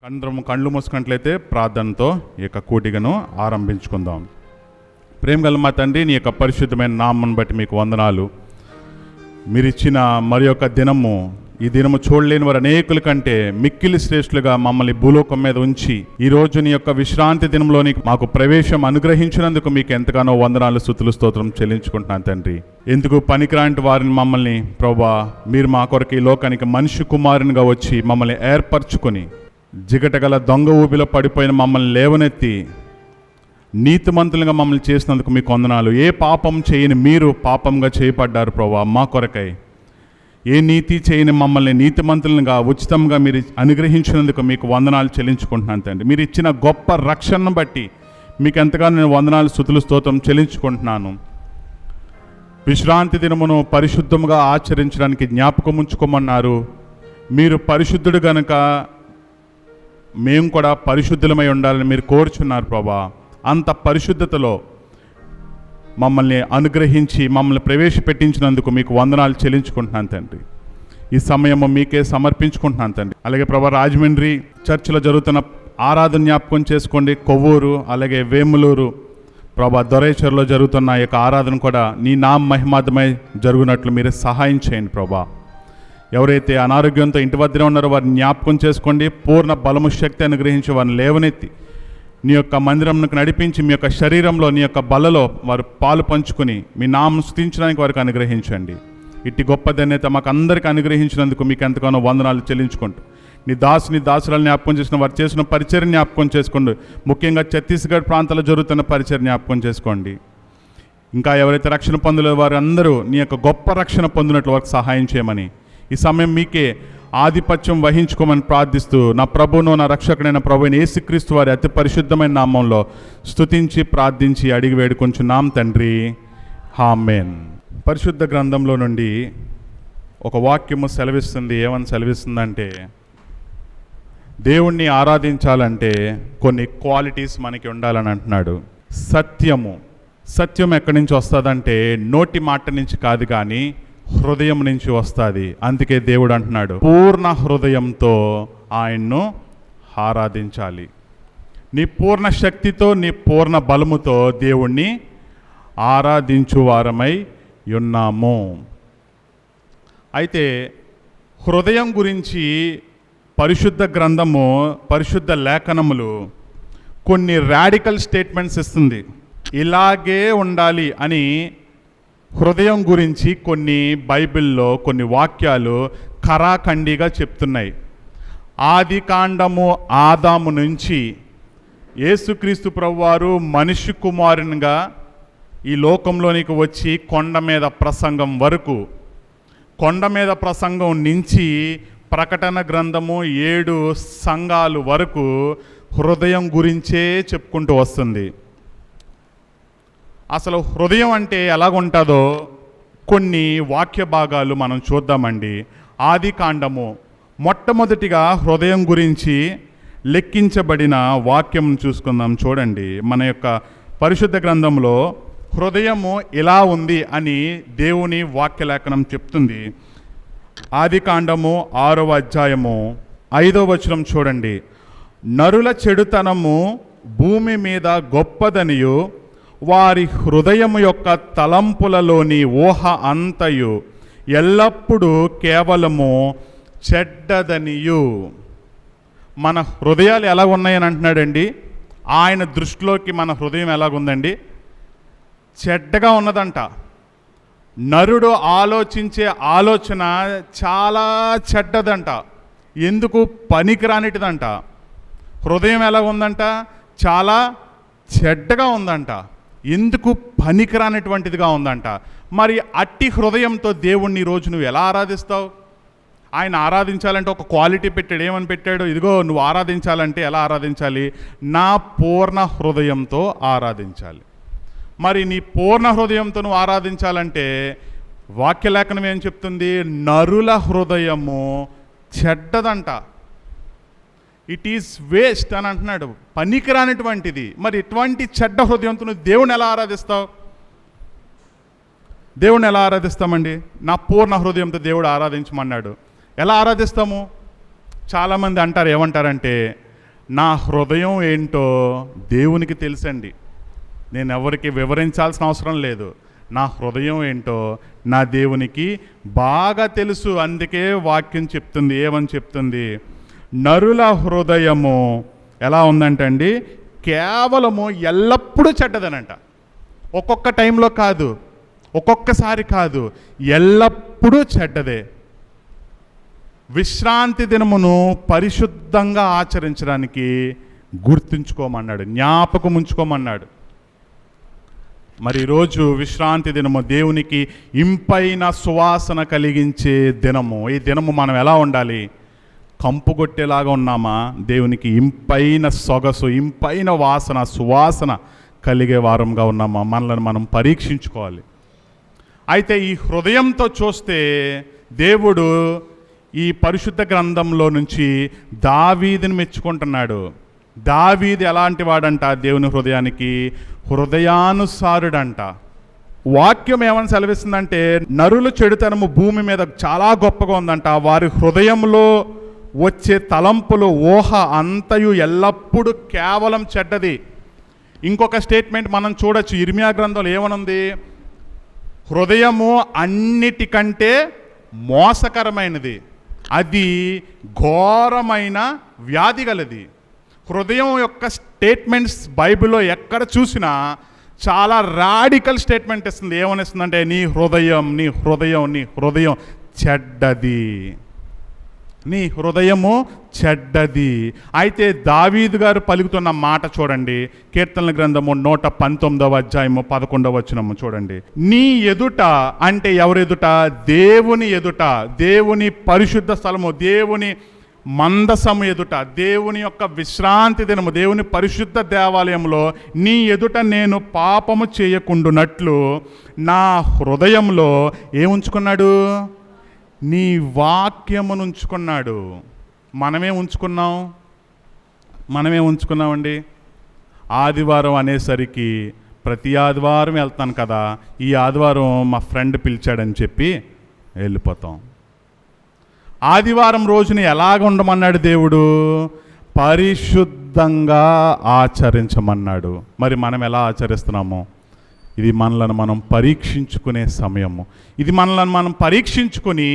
కళ్ళు మూసుకున్నట్లయితే ప్రార్థనతో ఈ యొక్క కూటికను ఆరంభించుకుందాం. ప్రేమగల మా తండ్రి, నీ యొక్క పరిశుద్ధమైన నామం బట్టి మీకు వందనాలు. మీరిచ్చిన మరి యొక్క దినము, ఈ దినము చూడలేని వారు అనేకుల కంటే మిక్కిలి శ్రేష్ఠులుగా మమ్మల్ని భూలోకం మీద ఉంచి ఈరోజు నీ యొక్క విశ్రాంతి దినంలోని మాకు ప్రవేశం అనుగ్రహించినందుకు మీకు ఎంతగానో వందనాలు, స్తుతులు, స్తోత్రం చెల్లించుకుంటున్నాను తండ్రి. ఎందుకు పనికిరాంటి వారిని మమ్మల్ని ప్రభువా మీరు మా కొరకు ఈ లోకానికి మనిషి కుమారునిగా వచ్చి మమ్మల్ని ఏర్పరచుకొని జిగటగల దొంగ ఊబిలో పడిపోయిన మమ్మల్ని లేవనెత్తి నీతిమంతులుగా మమ్మల్ని చేసినందుకు మీకు వందనాలు. ఏ పాపం చేయని మీరు పాపంగా చేయబడ్డారు ప్రభువా మా కొరకై. ఏ నీతి చేయని మమ్మల్ని నీతిమంతులుగా ఉచితంగా మీరు అనుగ్రహించినందుకు మీకు వందనాలు చెల్లించుకుంటున్నాను తండ్రి. మీరు ఇచ్చిన గొప్ప రక్షణను బట్టి మీకు ఎంతగానో నేను వందనాలు, స్తుతులు, స్తోత్రం చెల్లించుకుంటున్నాను. విశ్రాంతి దినమును పరిశుద్ధముగా ఆచరించడానికి జ్ఞాపకం ఉంచుకోమన్నారు. మీరు పరిశుద్ధుడు గనుక మేము కూడా పరిశుద్ధులమై ఉండాలని మీరు కోరుచున్నారు ప్రభా. అంత పరిశుద్ధతలో మమ్మల్ని అనుగ్రహించి మమ్మల్ని ప్రవేశపెట్టించినందుకు మీకు వందనాలు చెల్లించుకుంటున్నాను తండ్రి. ఈ సమయము మీకే సమర్పించుకుంటున్నాను తండ్రి. అలాగే ప్రభా, రాజమండ్రి చర్చిలో జరుగుతున్న ఆరాధన జ్ఞాపకం చేసుకోండి. కొవ్వూరు అలాగే వేములూరు ప్రభా దొరైచర్లో జరుగుతున్న ఈ యొక్క ఆరాధన కూడా నీ నామ మహిమార్థమై జరుగునట్లు మీరు సహాయం చేయండి ప్రభా. ఎవరైతే అనారోగ్యంతో ఇంటి వద్దనే ఉన్నారో వారిని జ్ఞాపకం చేసుకోండి. పూర్ణ బలము, శక్తి అనుగ్రహించి వారిని లేవనెత్తి నీ యొక్క మందిరంకు నడిపించి మీ యొక్క శరీరంలో నీ యొక్క బలలో వారు పాలు పంచుకొని మీ నామం స్తుతించడానికి వారికి అనుగ్రహించండి. ఇట్టి గొప్ప ధన్యత మాకు అందరికీ అనుగ్రహించినందుకు మీకు ఎంతగానో వందనాలు చెల్లించుకుంటూ నీ దాసులను జ్ఞాపకం చేసిన వారు చేసిన పరిచర్య జ్ఞాపకం చేసుకోండి. ముఖ్యంగా ఛత్తీస్గఢ్ ప్రాంతాల్లో జరుగుతున్న పరిచర్య జ్ఞాపకం చేసుకోండి. ఇంకా ఎవరైతే రక్షణ పొందలేదో వారు అందరూ నీ యొక్క గొప్ప రక్షణ పొందినట్లు వారికి సహాయం చేయమని ఈ సమయం మీకే ఆధిపత్యం వహించుకోమని ప్రార్థిస్తూ నా ప్రభువును నా రక్షకుడైన ప్రభువైన యేసుక్రీస్తు వారి అతి పరిశుద్ధమైన నామంలో స్తుతించి ప్రార్థించి అడిగి వేడుకొంచున్నాం తండ్రి, ఆమేన్. పరిశుద్ధ గ్రంథంలో నుండి ఒక వాక్యము సెలవిస్తుంది. ఏమని సెలవిస్తుందంటే, దేవుణ్ణి ఆరాధించాలంటే కొన్ని క్వాలిటీస్ మనకి ఉండాలని అంటున్నాడు. సత్యం ఎక్కడి నుంచి వస్తుందంటే నోటి మాట నుంచి కాదు కానీ హృదయం నుంచి వస్తుంది. అందుకే దేవుడు అంటున్నాడు, పూర్ణ హృదయంతో ఆయన్ను ఆరాధించాలి. నీ పూర్ణ శక్తితో నీ పూర్ణ బలముతో దేవుణ్ణి ఆరాధించువారమై ఉన్నాము. అయితే హృదయం గురించి పరిశుద్ధ గ్రంథము, పరిశుద్ధ లేఖనములు కొన్ని రాడికల్ స్టేట్మెంట్స్ ఇస్తుంది. ఇలాగే ఉండాలి అని హృదయం గురించి కొన్ని బైబిల్లో కొన్ని వాక్యాలు ఖరాఖండిగా చెప్తున్నాయి. ఆది కాండము ఆదాము నుంచి యేసుక్రీస్తు ప్రభువారు మనిషి కుమారునిగా ఈ లోకంలోనికి వచ్చి కొండ మీద ప్రసంగం వరకు, కొండ మీద ప్రసంగం నుంచి ప్రకటన గ్రంథము 7 సంఘాలు వరకు హృదయం గురించే చెప్పుకుంటూ వస్తుంది. అసలు హృదయం అంటే ఎలాగుంటుందో కొన్ని వాక్య భాగాలు మనం చూద్దామండి. ఆది కాండము మొట్టమొదటిగా హృదయం గురించి లెక్కించబడిన వాక్యం చూసుకుందాం. చూడండి, మన యొక్క పరిశుద్ధ గ్రంథంలో హృదయము ఇలా ఉంది అని దేవుని వాక్యలేఖనం చెప్తుంది. ఆది కాండము 6వ అధ్యాయము 5వ వచనం చూడండి. నరుల చెడుతనము భూమి మీద గొప్పదనియు వారి హృదయము యొక్క తలంపులలోని ఊహ అంతయు ఎల్లప్పుడూ కేవలము చెడ్డదనియు. మన హృదయాలు ఎలా ఉన్నాయని అంటున్నాడండి. ఆయన దృష్టిలోకి మన హృదయం ఎలాగుందండి? చెడ్డగా ఉన్నదంట. నరుడు ఆలోచించే ఆలోచన చాలా చెడ్డదంట. ఎందుకు? పనికిరానిటిదంట. హృదయం ఎలా ఉందంట? చాలా చెడ్డగా ఉందంట. ఎందుకు? పనికిరానటువంటిదిగా ఉందంట. మరి అట్టి హృదయంతో దేవుణ్ణి ఈరోజు నువ్వు ఎలా ఆరాధిస్తావు? ఆయన ఆరాధించాలంటే ఒక క్వాలిటీ పెట్టాడు. ఏమని పెట్టాడు? ఇదిగో నువ్వు ఆరాధించాలంటే ఎలా ఆరాధించాలి? నా పూర్ణ హృదయంతో ఆరాధించాలి. మరి నీ పూర్ణ హృదయంతో నువ్వు ఆరాధించాలంటే వాక్యలేఖనం ఏం చెప్తుంది? నరుల హృదయము చెడ్డదంట. ఇట్ ఈస్ వేస్ట్ అని అంటున్నాడు, పనికిరానిటువంటిది. మరి ఇటువంటి చెడ్డ హృదయంతో నువ్వు దేవుని ఎలా ఆరాధిస్తావు? దేవుణ్ణి ఎలా ఆరాధిస్తామండి? నా పూర్ణ హృదయంతో దేవుడు ఆరాధించమన్నాడు. ఎలా ఆరాధిస్తాము? చాలామంది అంటారు, ఏమంటారంటే నా హృదయం ఏంటో దేవునికి తెలుసండి. నేను ఎవరికి వివరించాల్సిన అవసరం లేదు. నా హృదయం ఏంటో నా దేవునికి బాగా తెలుసు. అందుకే వాక్యం చెప్తుంది, ఏమని చెప్తుంది? నరుల హృదయము ఎలా ఉందంటే అండి, కేవలము ఎల్లప్పుడూ చెడ్డదనంట. ఒక్కొక్క టైంలో కాదు, ఒక్కొక్కసారి కాదు, ఎల్లప్పుడూ చెడ్డదే. విశ్రాంతి దినమును పరిశుద్ధంగా ఆచరించడానికి గుర్తుంచుకోమన్నాడు, జ్ఞాపకం ఉంచుకోమన్నాడు. మరి ఈరోజు విశ్రాంతి దినము దేవునికి ఇంపైన సువాసన కలిగించే దినము. ఈ దినము మనం ఎలా ఉండాలి? కంపుగొట్టేలాగా ఉన్నామా? దేవునికి ఇంపైన సొగసు, ఇంపైన వాసన, సువాసన కలిగే వారంగా ఉన్నామా? మనల్ని మనం పరీక్షించుకోవాలి. అయితే ఈ హృదయంతో చూస్తే దేవుడు ఈ పరిశుద్ధ గ్రంథంలో నుంచి దావీదుని మెచ్చుకుంటున్నాడు. దావీదు ఎలాంటి వాడంట? దేవుని హృదయానికి హృదయానుసారుడంట. వాక్యం ఏమని సెలవిస్తుందంటే, నరుల చెడుతనము భూమి మీద చాలా గొప్పగా ఉందంట. వారి హృదయంలో వచ్చే తలంపులు, ఊహ అంతయు ఎల్లప్పుడూ కేవలం చెడ్డది. ఇంకొక స్టేట్మెంట్ మనం చూడొచ్చు, ఇర్మియా గ్రంథంలో ఏమనుంది? హృదయము అన్నిటికంటే మోసకరమైనది, అది ఘోరమైన వ్యాధి గలది. హృదయం యొక్క స్టేట్మెంట్స్ బైబిల్లో ఎక్కడ చూసినా చాలా రాడికల్ స్టేట్మెంట్ ఇస్తుంది. ఏమనిస్తుందంటే, నీ హృదయం నీ హృదయం నీ హృదయం చెడ్డది, నీ హృదయము చెడ్డది. అయితే దావీదు గారు పలుకుతున్న మాట చూడండి, కీర్తనల గ్రంథము 119 చూడండి. నీ ఎదుట అంటే ఎవరెదుట? దేవుని ఎదుట, దేవుని పరిశుద్ధ స్థలము, దేవుని మందసము ఎదుట, దేవుని యొక్క విశ్రాంతి దినము, దేవుని పరిశుద్ధ దేవాలయంలో నీ ఎదుట నేను పాపము చేయకుండునట్లు నా హృదయంలో ఏముంచుకున్నాడు? నీ వాక్యమును ఉంచుకున్నాడు. మనమే ఉంచుకున్నామండి. ఆదివారం అనేసరికి ప్రతి ఆదివారం వెళ్తాను కదా, ఈ ఆదివారం మా ఫ్రెండ్ పిలిచాడని చెప్పి వెళ్ళిపోతాం. ఆదివారం రోజుని ఎలాగ ఉండమన్నాడు దేవుడు? పరిశుద్ధంగా ఆచరించమన్నాడు. మరి మనం ఎలా ఆచరిస్తున్నాము? ఇది మనలను మనం పరీక్షించుకునే సమయము. ఇది మనలను మనం పరీక్షించుకొని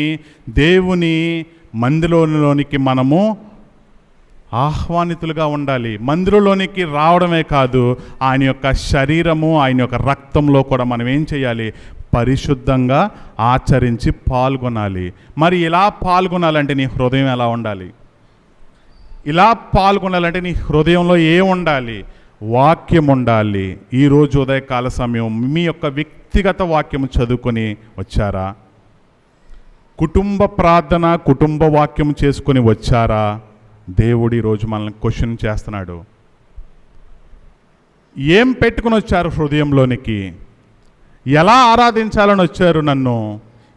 దేవుని మందిరంలోనికి మనము ఆహ్వానితులుగా ఉండాలి. మందిరంలోనికి రావడమే కాదు, ఆయన యొక్క శరీరము, ఆయన యొక్క రక్తంలో కూడా మనం ఏం చేయాలి? పరిశుద్ధంగా ఆచరించి పాల్గొనాలి. మరి ఇలా పాల్గొనాలంటే నీ హృదయం ఎలా ఉండాలి? ఇలా పాల్గొనాలంటే నీ హృదయంలో ఏం ఉండాలి? వాక్యం ఉండాలి. ఈరోజు ఉదయకాల సమయం మీ యొక్క వ్యక్తిగత వాక్యం చదువుకొని వచ్చారా? కుటుంబ ప్రార్థన, కుటుంబ వాక్యం చేసుకొని వచ్చారా? దేవుడు ఈరోజు మనల్ని క్వశ్చన్ చేస్తున్నాడు. ఏం పెట్టుకుని వచ్చారు హృదయంలోనికి? ఎలా ఆరాధించాలని వచ్చారు నన్ను?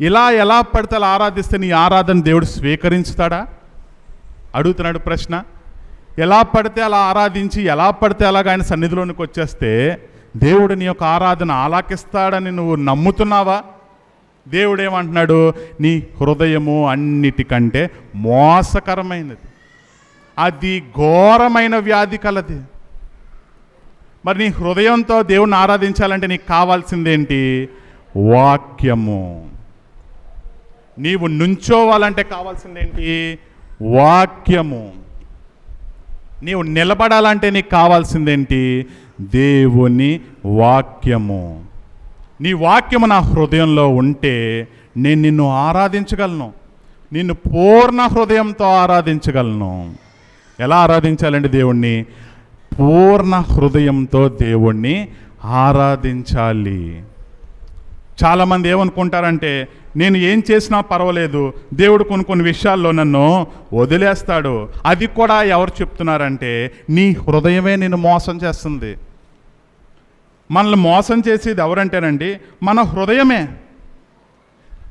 ఇలా ఎలా పడితే అలా ఆరాధిస్తే నీ ఆరాధన దేవుడు స్వీకరించుతాడా? అడుగుతున్నాడు ప్రశ్న. ఎలా పడితే అలా ఆరాధించి, ఎలా పడితే అలాగ ఆయన సన్నిధిలోనికి వచ్చేస్తే దేవుడు నీ యొక్క ఆరాధన ఆలాకిస్తాడని నువ్వు నమ్ముతున్నావా? దేవుడు ఏమంటున్నాడు? నీ హృదయము అన్నిటికంటే మోసకరమైనది, అది ఘోరమైన వ్యాధి కలది. మరి నీ హృదయంతో దేవుణ్ణి ఆరాధించాలంటే నీకు కావాల్సిందేంటి? వాక్యము. నీవు నుంచోవాలంటే కావాల్సిందేంటి? వాక్యము. నీవు నిలబడాలంటే నీకు కావాల్సిందేంటి? దేవుని వాక్యము. నీ వాక్యము నా హృదయంలో ఉంటే నేను నిన్ను ఆరాధించగలను, నిన్ను పూర్ణ హృదయంతో ఆరాధించగలను. ఎలా ఆరాధించాలండి దేవుణ్ణి? పూర్ణ హృదయంతో దేవుణ్ణి ఆరాధించాలి. చాలామంది ఏమనుకుంటారంటే, నేను ఏం చేసినా పర్వాలేదు, దేవుడు కొన్ని విషయాల్లో నన్ను వదిలేస్తాడు. అది కూడా ఎవరు చెప్తున్నారంటే, నీ హృదయమే నిన్ను మోసం చేస్తుంది. మనల్ని మోసం చేసేది ఎవరంటేనండి, మన హృదయమే.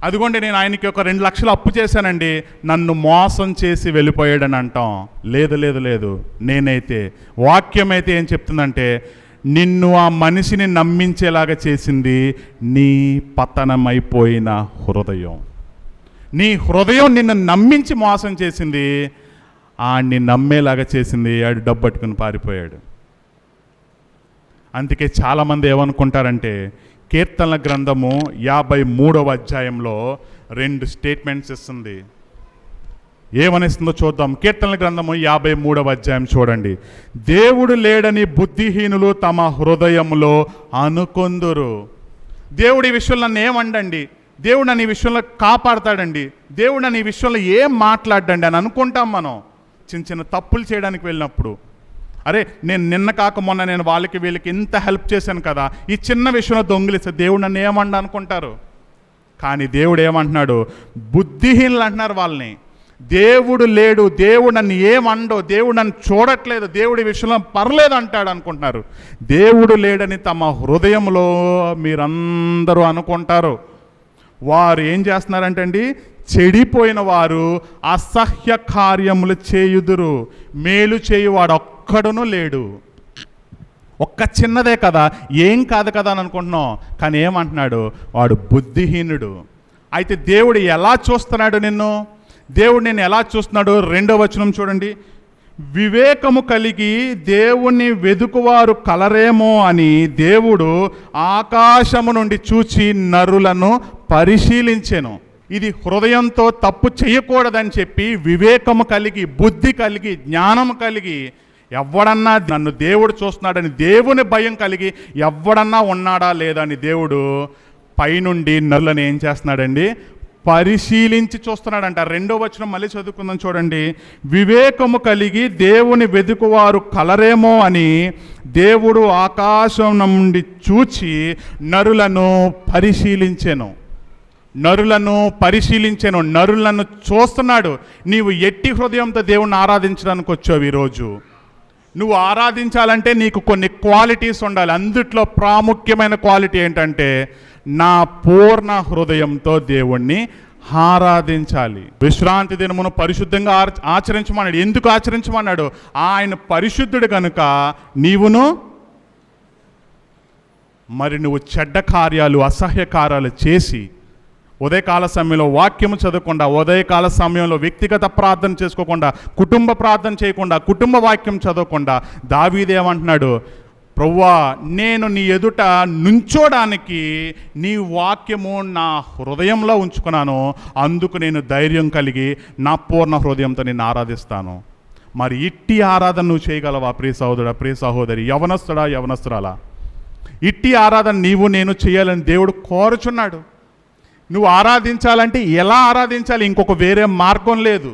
అదిగోండి, నేను ఆయనకి ఒక 2 లక్షలు అప్పు చేశానండి, నన్ను మోసం చేసి వెళ్ళిపోయాడని అంటాం. లేదు లేదు లేదు. నేనైతే వాక్యం అయితే ఏం చెప్తుందంటే, నిన్ను ఆ మనిషిని నమ్మించేలాగా చేసింది నీ పతనమైపోయిన హృదయం. నీ హృదయం నిన్ను నమ్మించి మోసం చేసింది. ఆడిని నమ్మేలాగా చేసింది. ఆడు డబ్బు పట్టుకుని పారిపోయాడు. అందుకే చాలామంది ఏమనుకుంటారంటే కీర్తనల గ్రంథము 53వ అధ్యాయంలో 2 స్టేట్మెంట్స్ ఇస్తుంది. ఏమనిస్తుందో చూద్దాం. కీర్తనల గ్రంథము 53వ అధ్యాయం చూడండి. దేవుడు లేడని బుద్ధిహీనులు తమ హృదయంలో అనుకొందురు. దేవుడు ఈ విషయంలో నన్ను ఏమండండి, దేవుడు నన్ను ఈ విషయంలో కాపాడతాడండి, దేవుడు నన్ను ఈ విషయంలో ఏం మాట్లాడండి అని అనుకుంటాం మనం చిన్న చిన్న తప్పులు చేయడానికి వెళ్ళినప్పుడు. అరే నేను నిన్న కాక మొన్న నేను వాళ్ళకి వీళ్ళకి ఇంత హెల్ప్ చేశాను కదా, ఈ చిన్న విషయంలో దొంగిలిస్తే దేవుడు నన్ను ఏమండ అనుకుంటారు. కానీ దేవుడు ఏమంటున్నాడు, బుద్ధిహీనులు అంటున్నారు వాళ్ళని. దేవుడు లేడు, దేవుడు నన్ను ఏమండో, దేవుడు నన్ను చూడట్లేదు, దేవుడి విషయంలో పర్లేదు అంటాడు అనుకుంటున్నారు. దేవుడు లేడని తమ హృదయంలో మీరందరూ అనుకుంటారు. వారు ఏం చేస్తున్నారంటే అండి, చెడిపోయిన వారు అసహ్య కార్యములు చేయుదురు. మేలు చేయువాడు ఒక్కడునూ లేడు. ఒక్క చిన్నదే కదా, ఏం కాదు కదా అని అనుకుంటున్నాం. కానీ ఏమంటున్నాడు, వాడు బుద్ధిహీనుడు. అయితే దేవుడు ఎలా చూస్తున్నాడు నిన్ను, దేవుడు నేను ఎలా చూస్తున్నాడు? 2వ వచనం చూడండి. వివేకము కలిగి దేవుణ్ణి వెదుకువారు కలరేమో అని దేవుడు ఆకాశము నుండి చూచి నరులను పరిశీలించెను. ఇది హృదయంతో తప్పు చేయకూడదని చెప్పి వివేకము కలిగి, బుద్ధి కలిగి, జ్ఞానము కలిగి, ఎవడన్నా నన్ను దేవుడు చూస్తున్నాడని దేవుని భయం కలిగి ఎవడన్నా ఉన్నాడా లేదా అని దేవుడు పైనుండి నరులను ఏం చేస్తున్నాడండి, పరిశీలించి చూస్తున్నాడంట. 2వ వచనం మళ్ళీ చదువుకుందాం చూడండి. వివేకము కలిగి దేవుని వెదుకువారు కలరేమో అని దేవుడు ఆకాశం నుండి చూచి నరులను పరిశీలించెను. నరులను చూస్తున్నాడు. నీవు ఎట్టి హృదయంతో దేవుణ్ణి ఆరాధించడానికి వచ్చావు ఈరోజు. నువ్వు ఆరాధించాలంటే నీకు కొన్ని క్వాలిటీస్ ఉండాలి. అందుట్లో ప్రాముఖ్యమైన క్వాలిటీ ఏంటంటే, నా పూర్ణ హృదయంతో దేవుణ్ణి ఆరాధించాలి. విశ్రాంతి దినమును పరిశుద్ధంగా ఆచరించమన్నాడు. ఎందుకు ఆచరించమన్నాడు? ఆయన పరిశుద్ధుడు కనుక నీవును నువ్వు చెడ్డ కార్యాలు, అసహ్య కార్యాలు చేసి ఉదయకాల సమయంలో వాక్యము చదవకుండా, ఉదయకాల సమయంలో వ్యక్తిగత ప్రార్థన చేసుకోకుండా, కుటుంబ ప్రార్థన చేయకుండా, కుటుంబ వాక్యం చదవకుండా దావీదేమంటున్నాడు, ప్రభువా నేను నీ ఎదుట నుంచోడానికి నీ వాక్యము నా హృదయంలో ఉంచుకున్నాను, అందుకు నేను ధైర్యం కలిగి నా పూర్ణ హృదయంతో నేను ఆరాధిస్తాను. మరి ఇట్టి ఆరాధన నువ్వు చేయగలవా ప్రియ సహోదరుడా, ప్రియ సహోదరి, యవనస్తురాలా? ఇట్టి ఆరాధన నీవు నేను చేయాలని దేవుడు కోరుచున్నాడు. నువ్వు ఆరాధించాలంటే ఎలా ఆరాధించాలి? ఇంకొక వేరే మార్గం లేదు.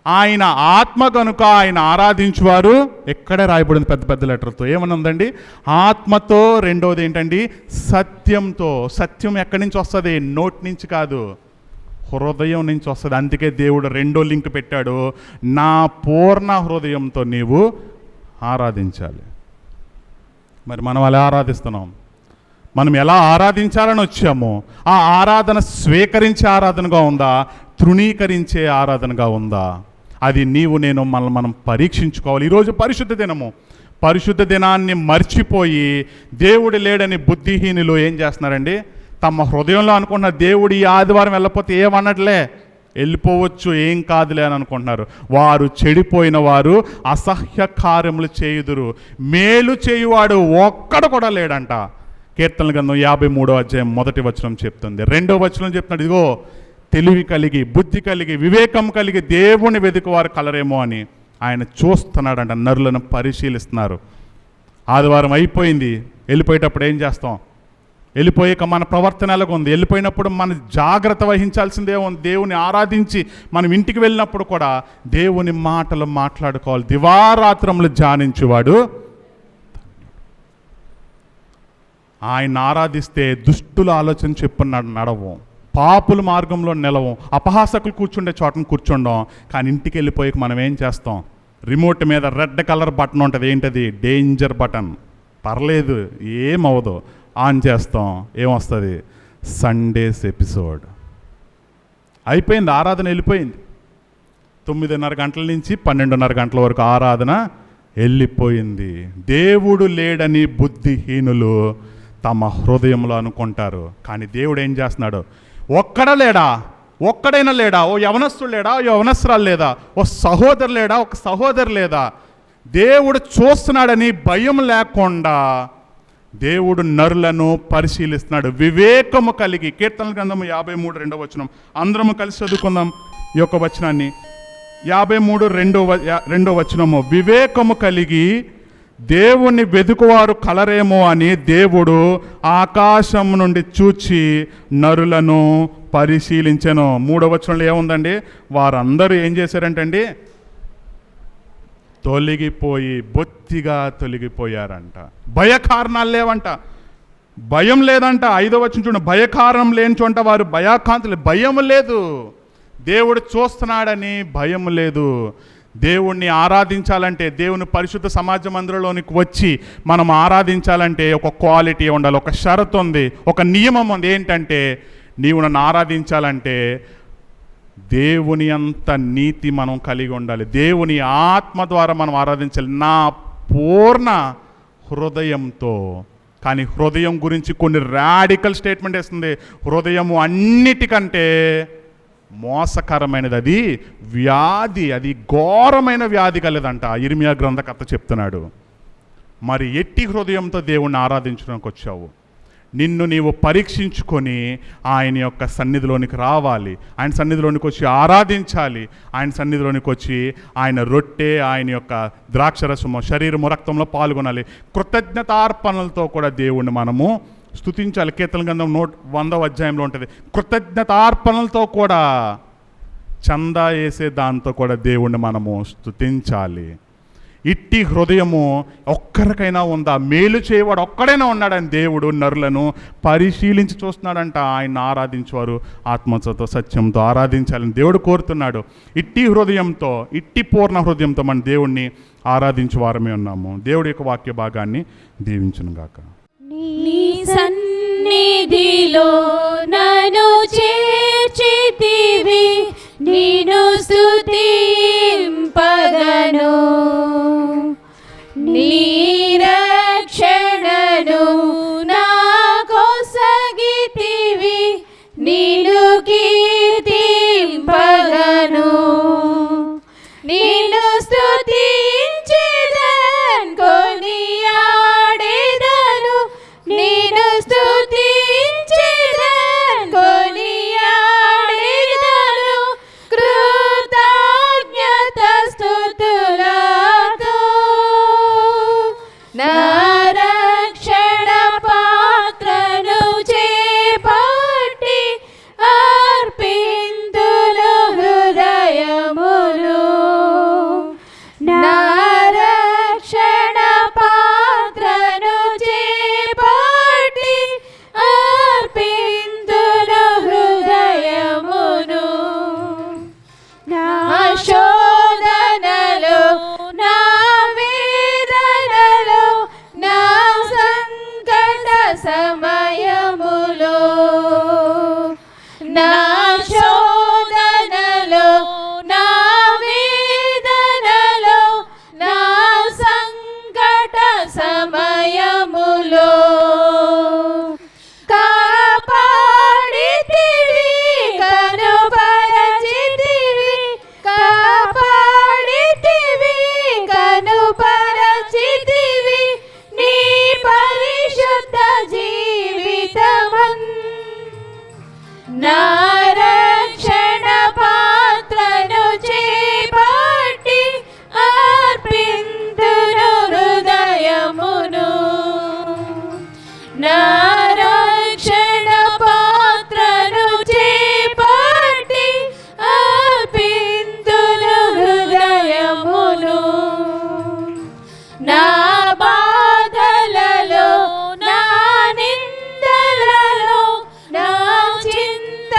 ఆయన ఆత్మ కనుక ఆయన ఆరాధించువారు, ఎక్కడే రాయబడింది పెద్ద పెద్ద లెటర్తో, ఏమని ఉందండి? ఆత్మతో, రెండోది ఏంటండి? సత్యంతో. సత్యం ఎక్కడి నుంచి వస్తుంది? నోటి నుంచి కాదు, హృదయం నుంచి వస్తుంది. అందుకే దేవుడు 2వ లింక్ పెట్టాడు, నా పూర్ణ హృదయంతో నీవు ఆరాధించాలి. మరి మనం అలా ఆరాధిస్తున్నాం. మనం ఎలా ఆరాధించాలని వచ్చామో ఆ ఆరాధన స్వీకరించే ఆరాధనగా ఉందా, తృణీకరించే ఆరాధనగా ఉందా? అది నీవు నేను మనం పరీక్షించుకోవాలి. ఈరోజు పరిశుద్ధ దినాన్ని మర్చిపోయి దేవుడు లేడని బుద్ధిహీనులు ఏం చేస్తున్నారండి, తమ హృదయంలో అనుకుంటున్న దేవుడు ఈ ఆదివారం వెళ్ళకపోతే ఏమన్నట్లే, వెళ్ళిపోవచ్చు, ఏం కాదులే అని అనుకుంటున్నారు. వారు చెడిపోయిన వారు అసహ్య కార్యములు చేయుదురు. మేలు చేయువాడు ఒక్కడు కూడా లేడంట. కీర్తనల గ్రంథం 53వ అధ్యాయం 1వ వచనం చెప్తుంది. 2వ వచనం చెప్తున్నాడు, ఇదిగో తెలివి కలిగి, బుద్ధి కలిగి, వివేకం కలిగి దేవుని వెతుకువారు కలరేమో అని ఆయన చూస్తున్నాడంట. నరులను పరిశీలిస్తున్నారు. ఆదివారం అయిపోయింది, వెళ్ళిపోయేటప్పుడు ఏం చేస్తాం? వెళ్ళిపోయాక మన ప్రవర్తన ఎలాగ ఉంది? వెళ్ళిపోయినప్పుడు మన జాగ్రత్త వహించాల్సిందే ఉంది. దేవుని ఆరాధించి మనం ఇంటికి వెళ్ళినప్పుడు కూడా దేవుని మాటలు మాట్లాడుకోవాలి. దివారాత్రములు ధ్యానించువాడు ఆయన ఆరాధిస్తే దుష్టుల ఆలోచన చెప్పున్నాడు నడవం, పాపుల మార్గంలో నిలవం, అపహాసకులు కూర్చుండే చోటను కూర్చుండం. కానీ ఇంటికి వెళ్ళిపోయాక మనం ఏం చేస్తాం? రిమోట్ మీద రెడ్ కలర్ బటన్ ఉంటుంది, ఏంటది? Danger button. పర్లేదు, ఏమవదు, ఆన్ చేస్తాం. ఏమొస్తుంది? Sundays episode. అయిపోయింది, ఆరాధన వెళ్ళిపోయింది. 9:30 గంటల నుంచి 12:30 గంటల వరకు ఆరాధన వెళ్ళిపోయింది. దేవుడు లేడని బుద్ధిహీనులు తమ హృదయంలో అనుకుంటారు. కానీ దేవుడు ఏం చేస్తున్నాడు? ఒక్కడా లేడా? ఒక్కడైనా లేడా? ఓ యవనస్తుడు లేడా? ఓ యవనస్తురాలు లేదా? ఓ సహోదరు లేడా? ఒక సహోదరు లేదా? దేవుడు చూస్తున్నాడని భయం లేకుండా దేవుడు నరులను పరిశీలిస్తున్నాడు వివేకము కలిగి. కీర్తనల గ్రంథము 53 2వ వచనం అందరము కలిసి చదువుకుందాం ఈ యొక్క వచనాన్ని. 53 2వ వచనము, వివేకము కలిగి దేవుణ్ణి వెదుకువారు కలరేమో అని దేవుడు ఆకాశం నుండి చూచి నరులను పరిశీలించెను. 3వ వచనంలో ఏముందండి? వారందరూ ఏం చేశారంటండి? తొలగిపోయి, బొత్తిగా తొలగిపోయారంట. భయకారణాలు లేవంట, భయం లేదంట. 5వ వచనం చూడండి, భయకారణం లేని చోట వారు భయాకాంతులు. భయం లేదు, దేవుడు చూస్తున్నాడని భయం లేదు. దేవుణ్ణి ఆరాధించాలంటే, దేవుని పరిశుద్ధ సమాజ మందిరంలోనికి వచ్చి మనం ఆరాధించాలంటే ఒక క్వాలిటీ ఉండాలి, ఒక షరతు ఉంది, ఒక నియమం ఉంది. ఏంటంటే, నీవు నన్ను ఆరాధించాలంటే దేవుని అంత నీతి మనం కలిగి ఉండాలి. దేవుని ఆత్మ ద్వారా మనం ఆరాధించాలి, నా పూర్ణ హృదయంతో. కానీ హృదయం గురించి కొన్ని రాడికల్ స్టేట్మెంట్ వేస్తుంది. హృదయము అన్నిటికంటే మోసకరమైనది, అది వ్యాధి, అది ఘోరమైన వ్యాధి కలదంట. ఇర్మియా గ్రంథకర్త చెప్తున్నాడు. మరి ఎట్టి హృదయంతో దేవుణ్ణి ఆరాధించడానికి వచ్చావు? నిన్ను నీవు పరీక్షించుకొని ఆయన యొక్క సన్నిధిలోనికి రావాలి, ఆయన సన్నిధిలోనికి వచ్చి ఆరాధించాలి, ఆయన సన్నిధిలోనికి వచ్చి ఆయన రొట్టె, ఆయన యొక్క ద్రాక్షరసము, శరీరము, రక్తంలో పాల్గొనాలి. కృతజ్ఞతార్పణలతో కూడా దేవుణ్ణి మనము స్తుతించాలి. కీర్తన గ్రంథం 100వ అధ్యాయంలో ఉంటుంది. కృతజ్ఞతార్పణలతో కూడా, చందా వేసే దాంతో కూడా దేవుణ్ణి మనము స్తుతించాలి. ఇట్టి హృదయము ఒక్కరికైనా ఉందా? మేలు చేయవాడు ఒక్కడైనా ఉన్నాడని దేవుడు నరులను పరిశీలించి చూస్తున్నాడంట. ఆయన ఆరాధించేవారు ఆత్మతో సత్యంతో ఆరాధించాలని దేవుడు కోరుతున్నాడు. ఇట్టి హృదయంతో, ఇట్టి పూర్ణ హృదయంతో మన దేవుణ్ణి ఆరాధించే వారమే ఉన్నాము. దేవుడి యొక్క వాక్య భాగాన్ని దీవించును గాక. నీ సన్నిధిలో నన్ను చేర్చితివి, నిన్ను స్తుతింపగను. నీ రక్షణను నాకొసగితివి, నిన్ను కీర్తింపగను. నిన్ను స్తుతించెదను, కొనియాడెదను. నిన్ను స్తుతించెదను, కొనియాడెదను. కృతజ్ఞత స్తుతులతో నా రక్షణ పాత్రను చేపట్టి అర్పింతును హృదయములు. నా రక్షణ పాత్రను చేపట్టి అర్పింతును హృదయమును. నా శోధనలో, నా వేదనలో, నా సంకట సమయములో, నా శోధనలో, నా వేదనలో, నా సంకట సమయములో కాపాడితివి, కనుపరచితివి, కాపాడితివి, కనుపరచితివి. నీ పరిశుద్ధ జీవితమన్ నా రక్షణ పాత్రను చేపట్టి అర్పింతును హృదయమును. నా రక్షణ పాత్రను చేపట్టి అర్పింతును హృదయమును. నా బాధలలో, నా నిందలలో, నా చింత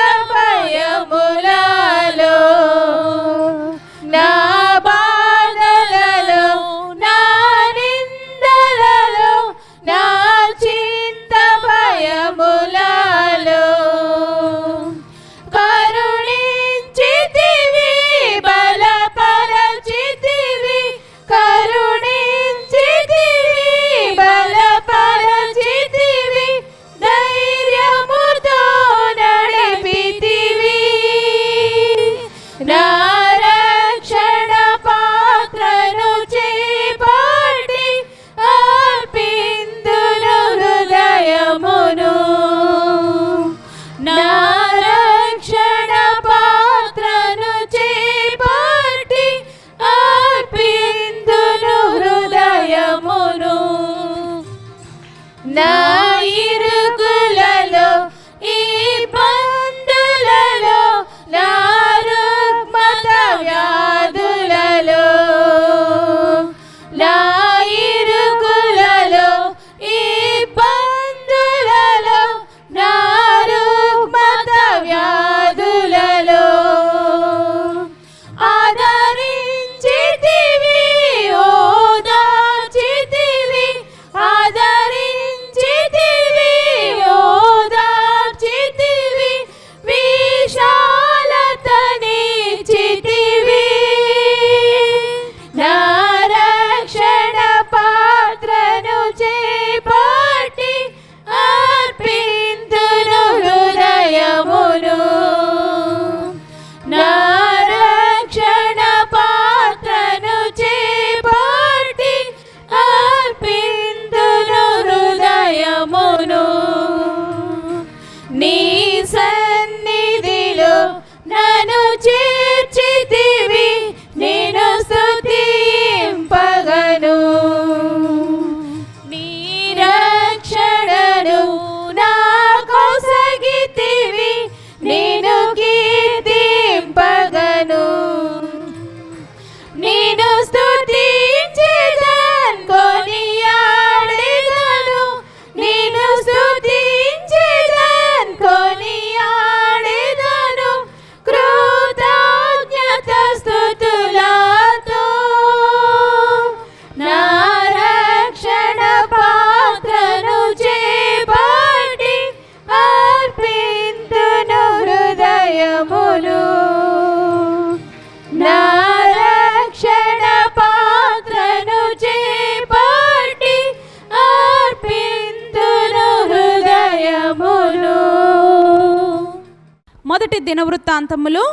దినవృత్తాంతములు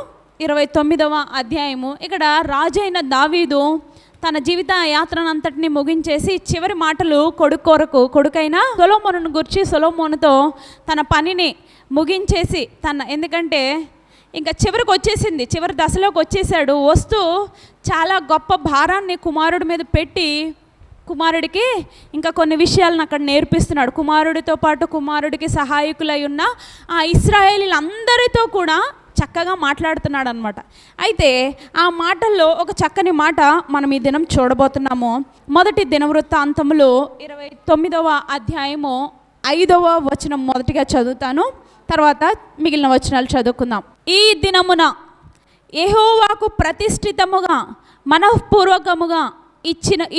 29వ అధ్యాయము. ఇక్కడ రాజైన దావీదు తన జీవిత యాత్రనంతటిని ముగించేసి చివరి మాటలు కొడుకైన సొలొమోనును గురించి సొలొమోనుతో తన పనిని ముగించేసి ఎందుకంటే ఇంకా చివరికి వచ్చేసింది, చివరి దశలోకి వచ్చేసాడు. వస్తూ చాలా గొప్ప భారాన్ని కుమారుడి మీద పెట్టి కుమారుడికి ఇంకా కొన్ని విషయాలను అక్కడ నేర్పిస్తున్నాడు. కుమారుడితో పాటు కుమారుడికి సహాయకులై ఉన్న ఆ ఇశ్రాయేలీలందరితో కూడా చక్కగా మాట్లాడుతున్నాడు అనమాట. అయితే ఆ మాటల్లో ఒక చక్కని మాట మనం ఈ దినం చూడబోతున్నాము. మొదటి దినవృత్తాంతములు 29వ అధ్యాయము 5వ వచనం మొదటిగా చదువుతాను, తర్వాత మిగిలిన వచనాలు చదువుకుందాం. ఈ దినమున యెహోవాకు ప్రతిష్ఠితముగా మనఃపూర్వకముగా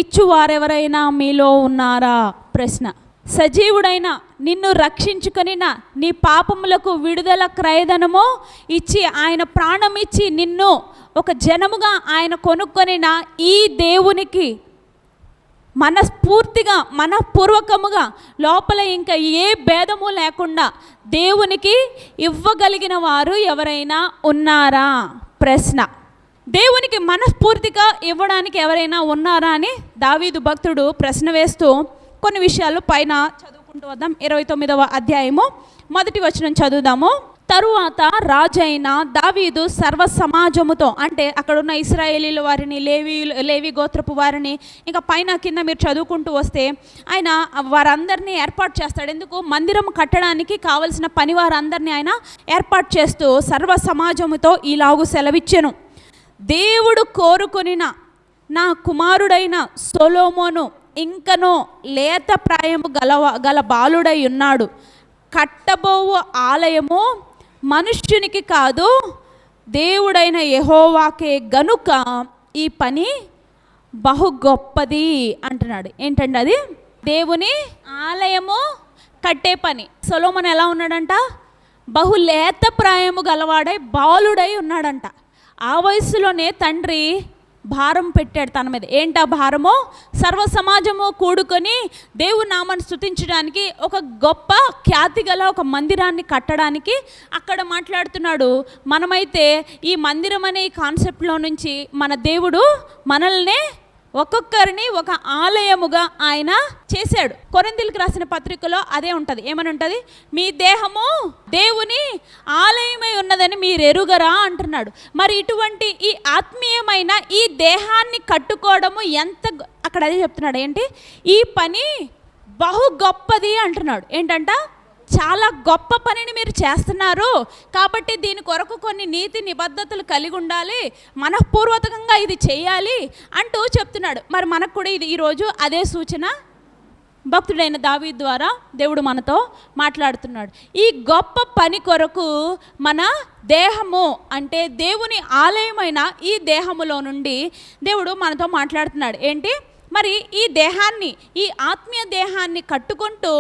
ఇచ్చువారెవరైనా మీలో ఉన్నారా? ప్రశ్న. సజీవుడైన నిన్ను రక్షించుకొనిన నీ పాపములకు విడుదల క్రయధనము ఇచ్చి ఆయన ప్రాణం ఇచ్చి నిన్ను ఒక జనముగా ఆయన కొనుక్కొనిన ఈ దేవునికి మనఃపూర్వకముగా లోపల ఇంకా ఏ భేదము లేకుండా దేవునికి ఇవ్వగలిగిన వారు ఎవరైనా ఉన్నారా? ప్రశ్న. దేవునికి మనస్ఫూర్తిగా ఇవ్వడానికి ఎవరైనా ఉన్నారా అని దావీదు భక్తుడు ప్రశ్న వేస్తూ కొన్ని విషయాలు పైన చదువుకుంటూ వద్దాం. 29వ అధ్యాయము మొదటి వచనం చదువుదాము. తరువాత రాజైన దావీదు సర్వ సమాజముతో, అంటే అక్కడ ఉన్న ఇశ్రాయేలీల వారిని, లేవి గోత్రపు వారిని, ఇంకా పైన కింద మీరు చదువుకుంటూ వస్తే ఆయన వారందరినీ ఏర్పాటు చేస్తాడు. ఎందుకు? మందిరం కట్టడానికి కావలసిన పని వారందరినీ ఆయన ఏర్పాటు చేస్తూ సర్వ సమాజముతో ఇలాగు సెలవిచ్చెను. దేవుడు కోరుకొనిన నా కుమారుడైన సొలొమోను ఇంకనో లేత ప్రాయము గల బాలుడై ఉన్నాడు. కట్టబోవు ఆలయము మనుష్యునికి కాదు, దేవుడైన యెహోవాకే గనుక ఈ పని బహు గొప్పది అంటున్నాడు. ఏంటండి అది? దేవుని ఆలయము కట్టే పని. సొలొమోను ఎలా ఉన్నాడంట? బహులేత ప్రాయము గలవాడై బాలుడై ఉన్నాడంట. ఆ వయసులోనే తండ్రి భారం పెట్టాడు తన మీద. ఏంటా భారము? సర్వ సమాజము కూడుకొని దేవుని నామాన్ని స్తుతించడానికి, ఒక గొప్ప ఖ్యాతి గల ఒక మందిరాన్ని కట్టడానికి అక్కడ మాట్లాడుతున్నాడు. మనమైతే ఈ మందిరం అనే కాన్సెప్ట్లో నుంచి మన దేవుడు మనల్ని ఒక్కొక్కరిని ఒక ఆలయముగా ఆయన చేశాడు. కొరింథీయులకు రాసిన పత్రికలో అదే ఉంటుంది. ఏమని ఉంటుంది? మీ దేహము దేవుని ఆలయమై ఉన్నదని మీరు ఎరుగరా అంటున్నాడు. మరి ఇటువంటి ఈ ఆత్మీయమైన ఈ దేహాన్ని కట్టుకోవడము అక్కడ అదే చెప్తున్నాడు. ఏంటి? ఈ పని బహు గొప్పది అంటున్నాడు. ఏంటంట? చాలా గొప్ప పనిని మీరు చేస్తున్నారు కాబట్టి దీని కొరకు కొన్ని నీతి నిబద్ధతలు కలిగి ఉండాలి, మనఃపూర్వకంగా ఇది చేయాలి అంటూ చెప్తున్నాడు. మరి మనకు కూడా ఇది ఈరోజు అదే సూచన భక్తుడైన దావీదు ద్వారా దేవుడు మనతో మాట్లాడుతున్నాడు. ఈ గొప్ప పని కొరకు మన దేహము, అంటే దేవుని ఆలయమైన ఈ దేహములో నుండి దేవుడు మనతో మాట్లాడుతున్నాడు. ఏంటి? మరి ఈ దేహాన్ని, ఈ ఆత్మీయ దేహాన్ని కట్టుకుంటూ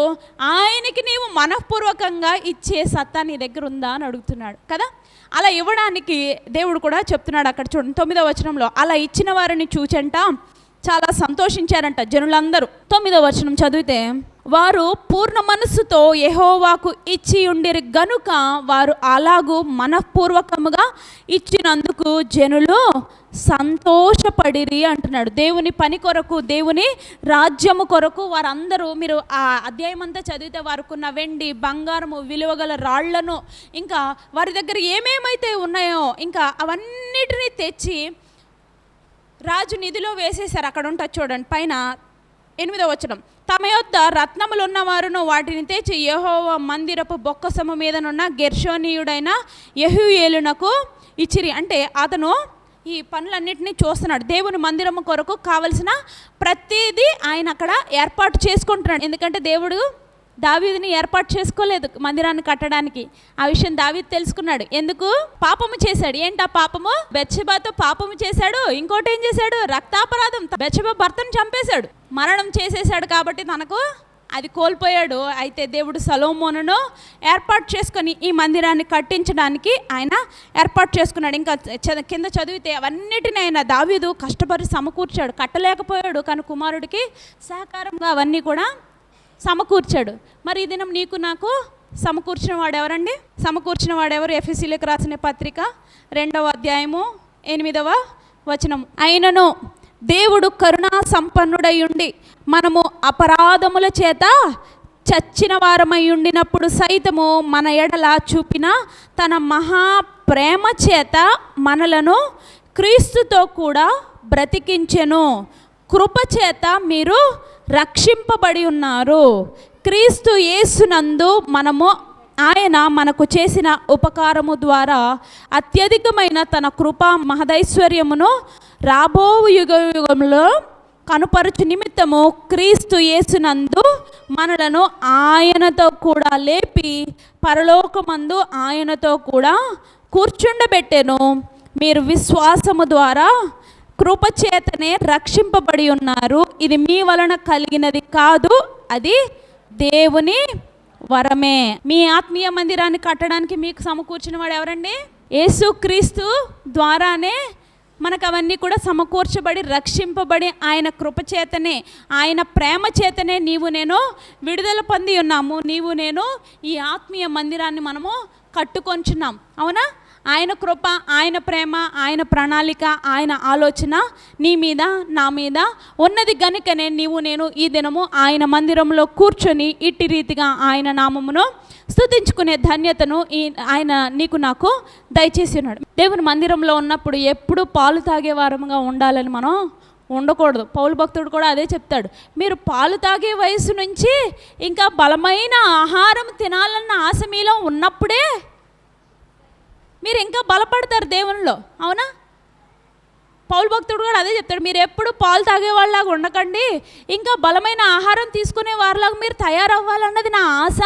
ఆయనకి నీవు మనఃపూర్వకంగా ఇచ్చే సత్తా నీ దగ్గర ఉందా అని అడుగుతున్నాడు కదా. అలా ఇవ్వడానికి దేవుడు కూడా చెప్తున్నాడు. అక్కడ చూడండి 9వ వచనంలో, అలా ఇచ్చిన వారిని చూచంట చాలా సంతోషించారంట జనులందరూ. 9వ వచనం చదివితే, వారు పూర్ణ మనస్సుతో యెహోవాకు ఇచ్చి ఉండిరి గనుక వారు అలాగూ మనఃపూర్వకముగా ఇచ్చినందుకు జనులు సంతోషపడిరి అంటున్నాడు. దేవుని పని కొరకు, దేవుని రాజ్యము కొరకు వారందరూ, మీరు ఆ అధ్యాయం అంతా చదివితే వారుకున్న వెండి, బంగారము, విలువగల రాళ్లను, ఇంకా వారి దగ్గర ఏమేమైతే ఉన్నాయో ఇంకా అవన్నిటినీ తెచ్చి రాజు నిధిలో వేసేశారు. అక్కడ ఉంటుంది చూడండి పైన 8వ వచనం. తమ యొద్ద రత్నములు ఉన్నవారును వాటిని తెచ్చి యెహోవా మందిరపు బొక్కసము మీదనున్న గెర్షోనీయుడైన యెహూయేలునకు ఇచ్చిరి. అంటే అతను ఈ పనులన్నింటినీ చూస్తున్నాడు. దేవుని మందిరము కొరకు కావలసిన ప్రతిదీ ఆయన అక్కడ ఏర్పాటు చేసుకుంటున్నాడు. ఎందుకంటే దేవుడు దావీదుని ఏర్పాటు చేసుకోలేదు మందిరాన్ని కట్టడానికి. ఆ విషయం దావీదు తెలుసుకున్నాడు. ఎందుకు? పాపము చేశాడు. ఏంటి ఆ పాపము? బెత్షెబాతో పాపము చేశాడు. ఇంకోటి ఏం చేశాడు? రక్తాపరాధం. బెత్షెబా భర్తను చంపేశాడు, మరణం చేసేశాడు. కాబట్టి తనకు అది కోల్పోయాడు. అయితే దేవుడు సొలొమోనును ఏర్పాటు చేసుకొని ఈ మందిరాన్ని కట్టించడానికి ఆయన ఏర్పాటు చేసుకున్నాడు. ఇంకా కింద చదివితే అవన్నిటిని ఆయన దావీదు కష్టపడి సమకూర్చాడు. కట్టలేకపోయాడు, కానీ కుమారుడికి సహకారంగా అవన్నీ కూడా సమకూర్చాడు. మరి ఈ దినం నీకు నాకు సమకూర్చిన వాడెవరండి? సమకూర్చిన వాడెవరు? ఎఫెసీయులకు రాసిన పత్రిక 2వ అధ్యాయము 8వ వచనం. అయినను దేవుడు కరుణా సంపన్నుడై ఉండి మనము అపరాధముల చేత చచ్చిన వారమై ఉండినప్పుడు సైతము మన ఎడల చూపిన తన మహా ప్రేమ చేత మనలను క్రీస్తుతో కూడా బ్రతికించెను. కృప చేత మీరు రక్షింపబడి ఉన్నారు. క్రీస్తు యేసునందు ఆయన మనకు చేసిన ఉపకారము ద్వారా అత్యధికమైన తన కృపా మహదైశ్వర్యమును రాబో యుగంలో కనుపరచు నిమిత్తము క్రీస్తు యేసునందు మనలను ఆయనతో కూడా లేపి పరలోకమందు ఆయనతో కూడా కూర్చుండబెట్టెను. మీరు విశ్వాసము ద్వారా కృపచేతనే రక్షింపబడి ఉన్నారు. ఇది మీ వలన కలిగినది కాదు, అది దేవుని వరమే. మీ ఆత్మీయ మందిరాన్ని కట్టడానికి మీకు సమకూర్చిన వాడు ఎవరండి? యేసుక్రీస్తు ద్వారానే మనకు అవన్నీ కూడా సమకూర్చబడి రక్షింపబడి ఆయన కృపచేతనే ఆయన ప్రేమ చేతనే నీవు నేను విడుదల పొంది ఉన్నాము. నీవు నేను ఈ ఆత్మీయ మందిరాన్ని మనము కట్టుకొంచున్నాం. అవునా? ఆయన కృప, ఆయన ప్రేమ, ఆయన ప్రణాళిక, ఆయన ఆలోచన నీ మీద నా మీద ఉన్నది గనుకనే నీవు నేను ఈ దినము ఆయన మందిరంలో కూర్చొని ఇట్టి రీతిగా ఆయన నామమును స్తుతించుకునే ధన్యతను ఆయన నీకు నాకు దయచేసి ఉన్నాడు. దేవుని మందిరంలో ఉన్నప్పుడు ఎప్పుడు పాలు తాగే వారముగా ఉండాలని మనం ఉండకూడదు. పౌలు భక్తుడు కూడా అదే చెప్తాడు. మీరు పాలు తాగే వయసు నుంచి ఇంకా బలమైన ఆహారం తినాలన్న ఆశ మీలో ఉన్నప్పుడే మీరు ఇంకా బలపడతారు దేవునిలో. అవునా? పౌలు భక్తుడు కూడా అదే చెప్తాడు. మీరు ఎప్పుడు పాలు తాగేవాళ్ళలాగా ఉండకండి, ఇంకా బలమైన ఆహారం తీసుకునే వారిలాగా మీరు తయారవ్వాలన్నది నా ఆశ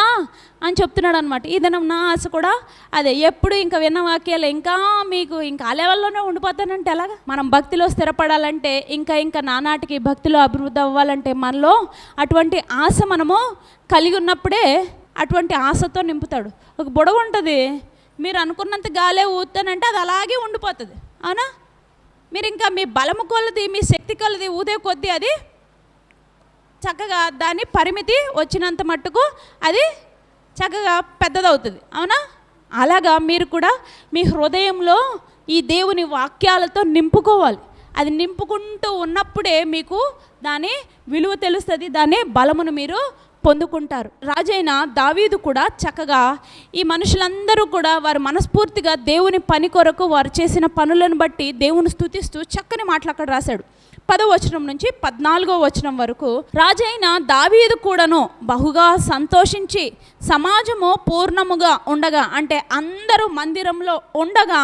అని చెప్తున్నాడు అనమాట. ఈ దినం నా ఆశ కూడా అదే. ఎప్పుడు ఇంకా విన్న వాక్యాలు ఇంకా మీకు ఇంకా ఆ లెవెల్లోనే ఉండిపోతానంటే ఎలాగా? మనం భక్తిలో స్థిరపడాలంటే ఇంకా నానాటికి భక్తిలో అభివృద్ధి అవ్వాలంటే మనలో అటువంటి ఆశ మనము కలిగి ఉన్నప్పుడే అటువంటి ఆశతో నింపుతాడు. ఒక బుడగ ఉంటుంది, మీరు అనుకున్నంత గాలే ఊతానంటే అది అలాగే ఉండిపోతుంది. అవునా? మీరు ఇంకా మీ బలము కొలది, మీ శక్తి కొలది ఊదే కొద్దీ అది చక్కగా దాని పరిమితి వచ్చినంత మట్టుకు అది చక్కగా పెద్దదవుతుంది. అవునా? అలాగా మీరు కూడా మీ హృదయంలో ఈ దేవుని వాక్యాలతో నింపుకోవాలి. అది నింపుకుంటూ ఉన్నప్పుడే మీకు దాని విలువ తెలుస్తుంది, దాని బలమును మీరు పొందుకుంటారు. రాజైన దావీదు కూడా చక్కగా ఈ మనుషులందరూ కూడా వారు మనస్ఫూర్తిగా దేవుని పని కొరకు వారు చేసిన పనులను బట్టి దేవుని స్తుతిస్తూ చక్కని మాటలు అక్కడ రాశాడు. 10వ వచనం నుంచి 14వ వచనం వరకు. రాజైన దావీదు కూడాను బహుగా సంతోషించి సమాజము పూర్ణముగా ఉండగా, అంటే అందరూ మందిరంలో ఉండగా,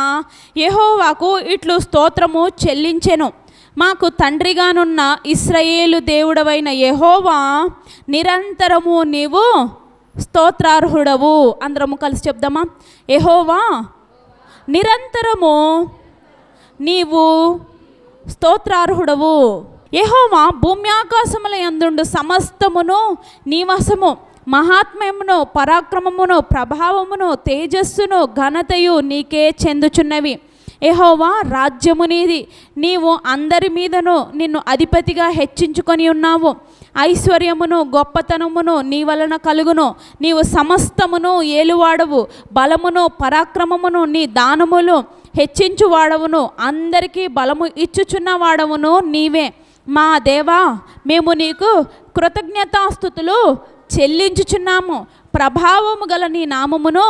యెహోవాకు ఇట్లు స్తోత్రము చెల్లించెను. మాకు తండ్రిగానున్న ఇశ్రాయేలు దేవుడవైన యెహోవా, నిరంతరము నీవు స్తోత్రార్హుడవు. అందరము కలిసి చెప్దామా? యెహోవా నిరంతరము నీవు స్తోత్రార్హుడవు. యెహోవా భూమి ఆకాశముల యందుండు సమస్తమును నీ వశము. మహాత్మ్యమును, పరాక్రమమును, ప్రభావమును, తేజస్సును, ఘనతయు నీకే చెందుచున్నవి. యెహోవా రాజ్యము నీది, నీవు అందరి మీదను నిన్ను అధిపతిగా హెచ్చించుకొని ఉన్నావు. ఐశ్వర్యమును గొప్పతనమును నీ వలన కలుగును. నీవు సమస్తమును ఏలువాడవు. బలమును పరాక్రమమును నీ దానములు హెచ్చించువాడవును. అందరికీ బలము ఇచ్చుచున్నవాడవును నీవే. మా దేవా, మేము నీకు కృతజ్ఞతాస్తుతులు చెల్లించుచున్నాము. ప్రభావము గల నీ నామమును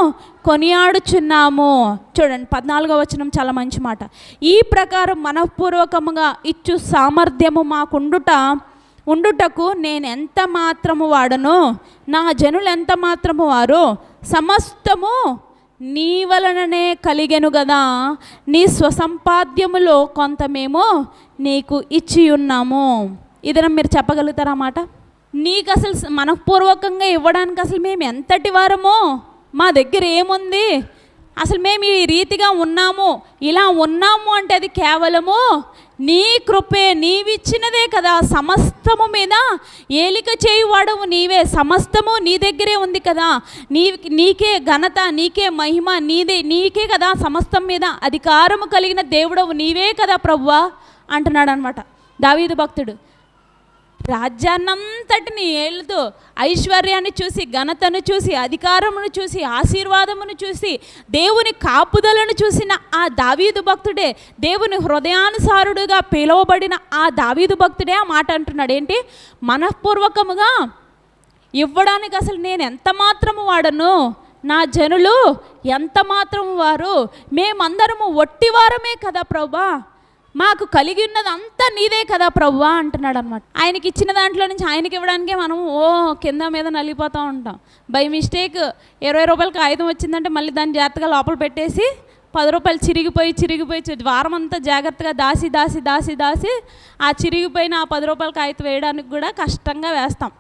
కొనియాడుచున్నాము. చూడండి 14వ వచనం చాలా మంచి మాట. ఈ ప్రకారం మనఃపూర్వకముగా ఇచ్చు సామర్థ్యము ఉండుటకు నేను ఎంత మాత్రము వాడను, నా జనులు ఎంత మాత్రము వారు, సమస్తము నీ వలననే కలిగెను గదా. నీ స్వసంపాద్యములో కొంత మేము నీకు ఇచ్చి ఉన్నాము. ఇదనం మీరు చెప్పగలుగుతారా మాట? నీకు అసలు మనఃపూర్వకంగా ఇవ్వడానికి అసలు మేము ఎంతటి వారమో, మా దగ్గర ఏముంది, అసలు మేము ఈ రీతిగా ఉన్నాము, ఇలా ఉన్నాము అంటే అది కేవలము నీ కృపే, నీవిచ్చినదే కదా. సమస్తము మీద ఏలిక చేయువాడవు నీవే. సమస్తము నీ దగ్గరే ఉంది కదా. నీకే ఘనత, నీకే మహిమ, నీకే కదా సమస్తం మీద అధికారము కలిగిన దేవుడవు నీవే కదా ప్రభువా అంటున్నాడు అనమాట దావీదు భక్తుడు. రాజ్యాన్నంతటిని ఏలుతూ ఐశ్వర్యాన్ని చూసి, ఘనతను చూసి, అధికారమును చూసి, ఆశీర్వాదమును చూసి, దేవుని కాపుదలను చూసిన ఆ దావీదు భక్తుడే, దేవుని హృదయానుసారుడుగా పిలువబడిన ఆ దావీదు భక్తుడే ఆ మాట అంటున్నాడు. ఏంటి? మనఃపూర్వకముగా ఇవ్వడానికి అసలు నేను ఎంత మాత్రము వాడను, నా జనులు ఎంత మాత్రము వారు, మేమందరము ఒట్టివారమే కదా ప్రభా, మాకు కలిగి ఉన్నది అంతా నీదే కదా ప్రభువా అంటున్నాడు అనమాట. ఆయనకి ఇచ్చిన దాంట్లో నుంచి ఆయనకి ఇవ్వడానికే మనం కింద మీద నలిగిపోతూ ఉంటాం. బై మిస్టేక్ 20 రూపాయలకి కాగితం వచ్చిందంటే మళ్ళీ దాన్ని జాగ్రత్తగా లోపల పెట్టేసి 10 రూపాయలు చిరిగిపోయి వారం అంతా జాగ్రత్తగా దాసి ఆ చిరిగిపోయిన ఆ 10 రూపాయల కాగితం వేయడానికి కూడా కష్టంగా వేస్తాం.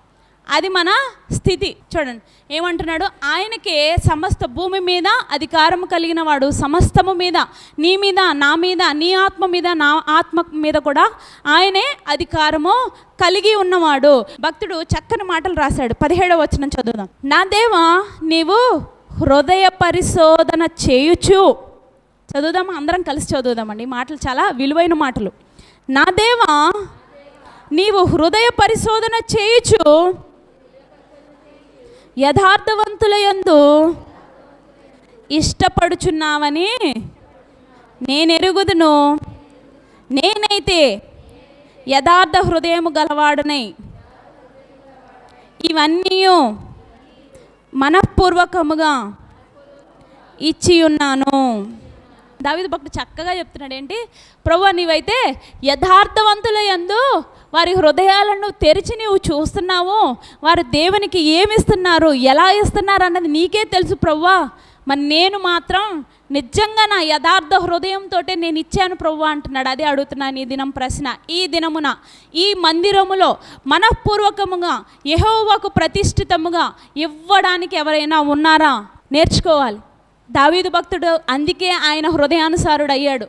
అది మన స్థితి. చూడండి ఏమంటున్నాడు, ఆయనకే సమస్త భూమి మీద అధికారం కలిగిన వాడు, సమస్తము మీద, నీ మీద, నా మీద, నీ ఆత్మ మీద, నా ఆత్మ మీద కూడా ఆయనే అధికారము కలిగి ఉన్నవాడు. భక్తుడు చక్కని మాటలు రాశాడు. 17వ వచనం చదువుదాం. నా దేవా, నీవు హృదయ పరిశోధన చేయుచు, చదువుదామా? అందరం కలిసి చదువుదామండి. ఈ మాటలు చాలా విలువైన మాటలు. నా దేవా, నీవు హృదయ పరిశోధన చేయుచు యథార్థవంతుల యందు ఇష్టపడుచున్నావని నేనెరుగుదును. నేనైతే యథార్థ హృదయము గలవాడనై ఇవన్నీ మనఃపూర్వకముగా ఇచ్చి ఉన్నాను. దావీదు భక్తుడు చక్కగా చెప్తున్నాడు. ఏంటి? ప్రభువా, నీవైతే యథార్థవంతుల యందు వారి హృదయాలను తెరిచి నీవు చూస్తున్నావు. వారు దేవునికి ఏమిస్తున్నారు, ఎలా ఇస్తున్నారు అన్నది నీకే తెలుసు ప్రభువా. మరి నేను మాత్రం నిజంగా నా యథార్థ హృదయంతో నేను ఇచ్చాను ప్రభువా అంటున్నాడు. అదే అడుగుతున్నాను ఈ దినం ప్రశ్న. ఈ దినమున ఈ మందిరములో మనఃపూర్వకముగా యెహోవాకు ప్రతిష్ఠితముగా ఇవ్వడానికి ఎవరైనా ఉన్నారా? నేర్చుకోవాలి. దావీదు భక్తుడు అందుకే ఆయన హృదయానుసారుడు అయ్యాడు.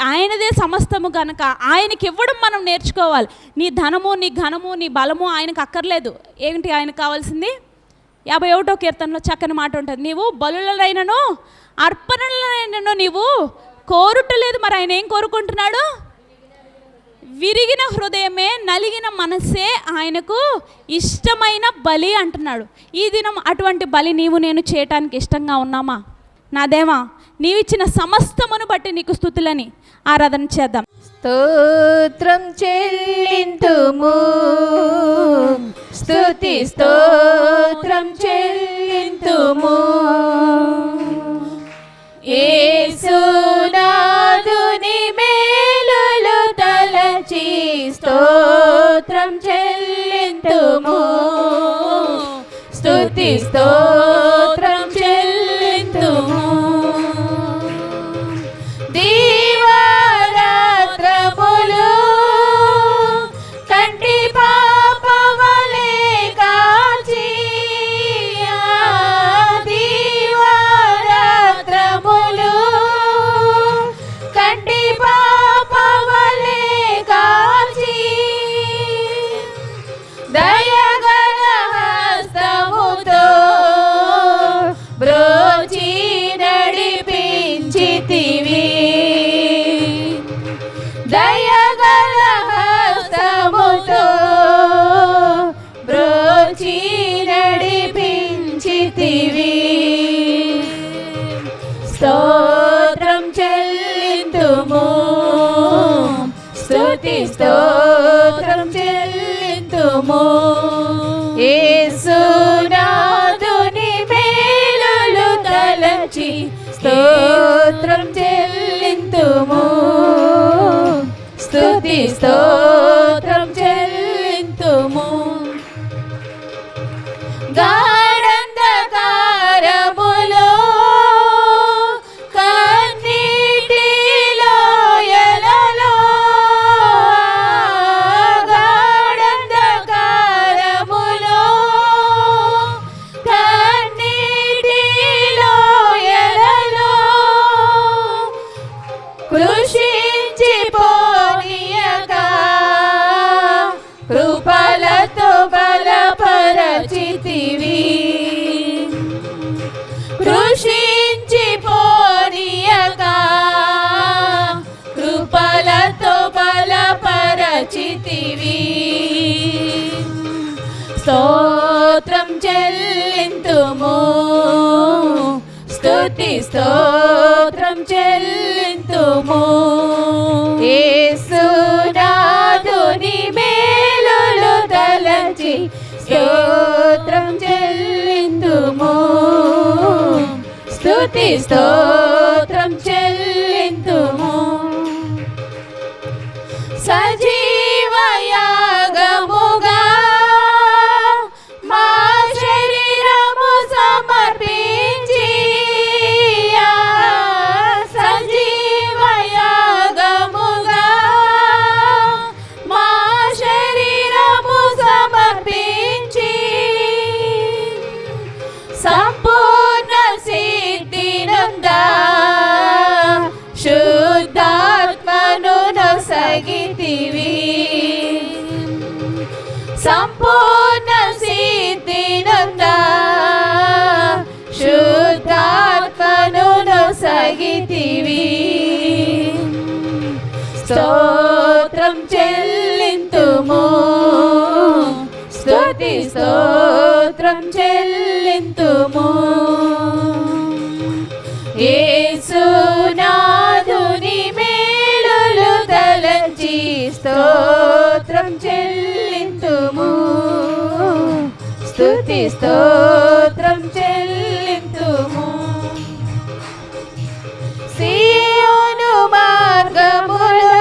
ఆయనదే సమస్తము కనుక ఆయనకి ఇవ్వడం మనం నేర్చుకోవాలి. నీ ధనము, నీ ఘనము, నీ బలము ఆయనకు అక్కర్లేదు. ఏంటి ఆయనకు కావాల్సింది? 51వ కీర్తనలో చక్కని మాట ఉంటుంది. నీవు బలులైనను అర్పణలైనను నీవు కోరుటలేదు. మరి ఆయన ఏం కోరుకుంటున్నాడు? విరిగిన హృదయమే, నలిగిన మనస్సే ఆయనకు ఇష్టమైన బలి అంటున్నాడు. ఈ దినం అటువంటి బలి నీవు నేను చేయటానికి ఇష్టంగా ఉన్నామా? నా దేవా, నీవిచ్చిన సమస్తమును బట్టి నీకు స్తుతులని ఆరాధన చేద్దాం. స్తోత్రం చెల్లింతుము, స్తుతి స్తోత్రం చెల్లింతుము. యేసునాథుని మేలులు తలచి స్తోత్రం చెల్లింతుము, స్తుతి స్తోత్రం చెల్లింతుము. దీవారాత్రములు కంటి పాపవలే కాచి, దీవారాత్రములు కంటి పాపవలే కాచి, దయగల హస్తముతో బ్రోచి నడిపించితివి, దయగల హస్తముతో బ్రోచి నడిపించితివి. స్తోత్రం చెల్లింతుము, స్తుతి స్తోత్రం చెల్లింతుము. యేసునాథుని మేలులు తలచి స్తోత్రం చెల్లింతుము, స్తుతి స్తోత్రం చెల్లింతుము. గాఢంధకారములో కన్నీటి లోయలలో, గాఢంధకారములో కన్నీటి లోయలలో కృషించిపోనియక స్తుతి స్తోత్రం చెల్లింతుము. యేసునాథుని మేలులు తలంచి స్తోత్రం చెల్లింతుము. స్తుతి స్తోత్రం చెల్లింతుము. సజీవయాగముగా మా శరీరము సమర్పించి, సజీవయాగముగా మా శరీరము సమర్పించి, సంపూర్ణ సిద్ధినందా శుద్ధాత్మను నొసగితివి. సంపూర్ణ సిద్ధినందా శుద్ధాత్మను నొసగితివి. స్తోత్రం చెల్లింతుము. స్తుతి స్తోత్రం చెల్లింతుము. యేసునాథుని మేలులు తలంచి స్తోత్రం చెల్లింతుము. స్తుతి స్తోత్రం చెల్లింతుము. సీయోను మార్గములో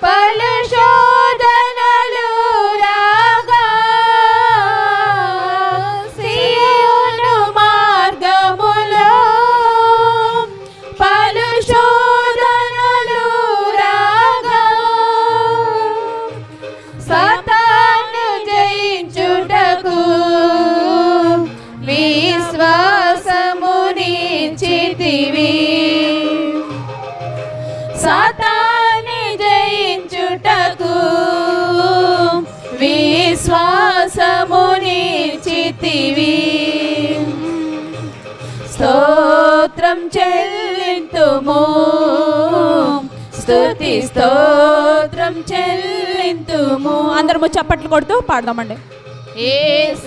పలు శోధనలు రాగా, సీయోను మార్గములో పలు శోధనలు రాగా, సాతాను జయించుటకు విశ్వాసమునిచ్చితివి. సాతాను జయించుటకు విశ్వాసమునిచ్చితివి. స్తోత్రం చెల్లింతుము. స్తుతి స్తోత్రం చెల్లింతుము. అందరము చప్పట్లు కొడుతూ పాడదామండి. యేసునాథుని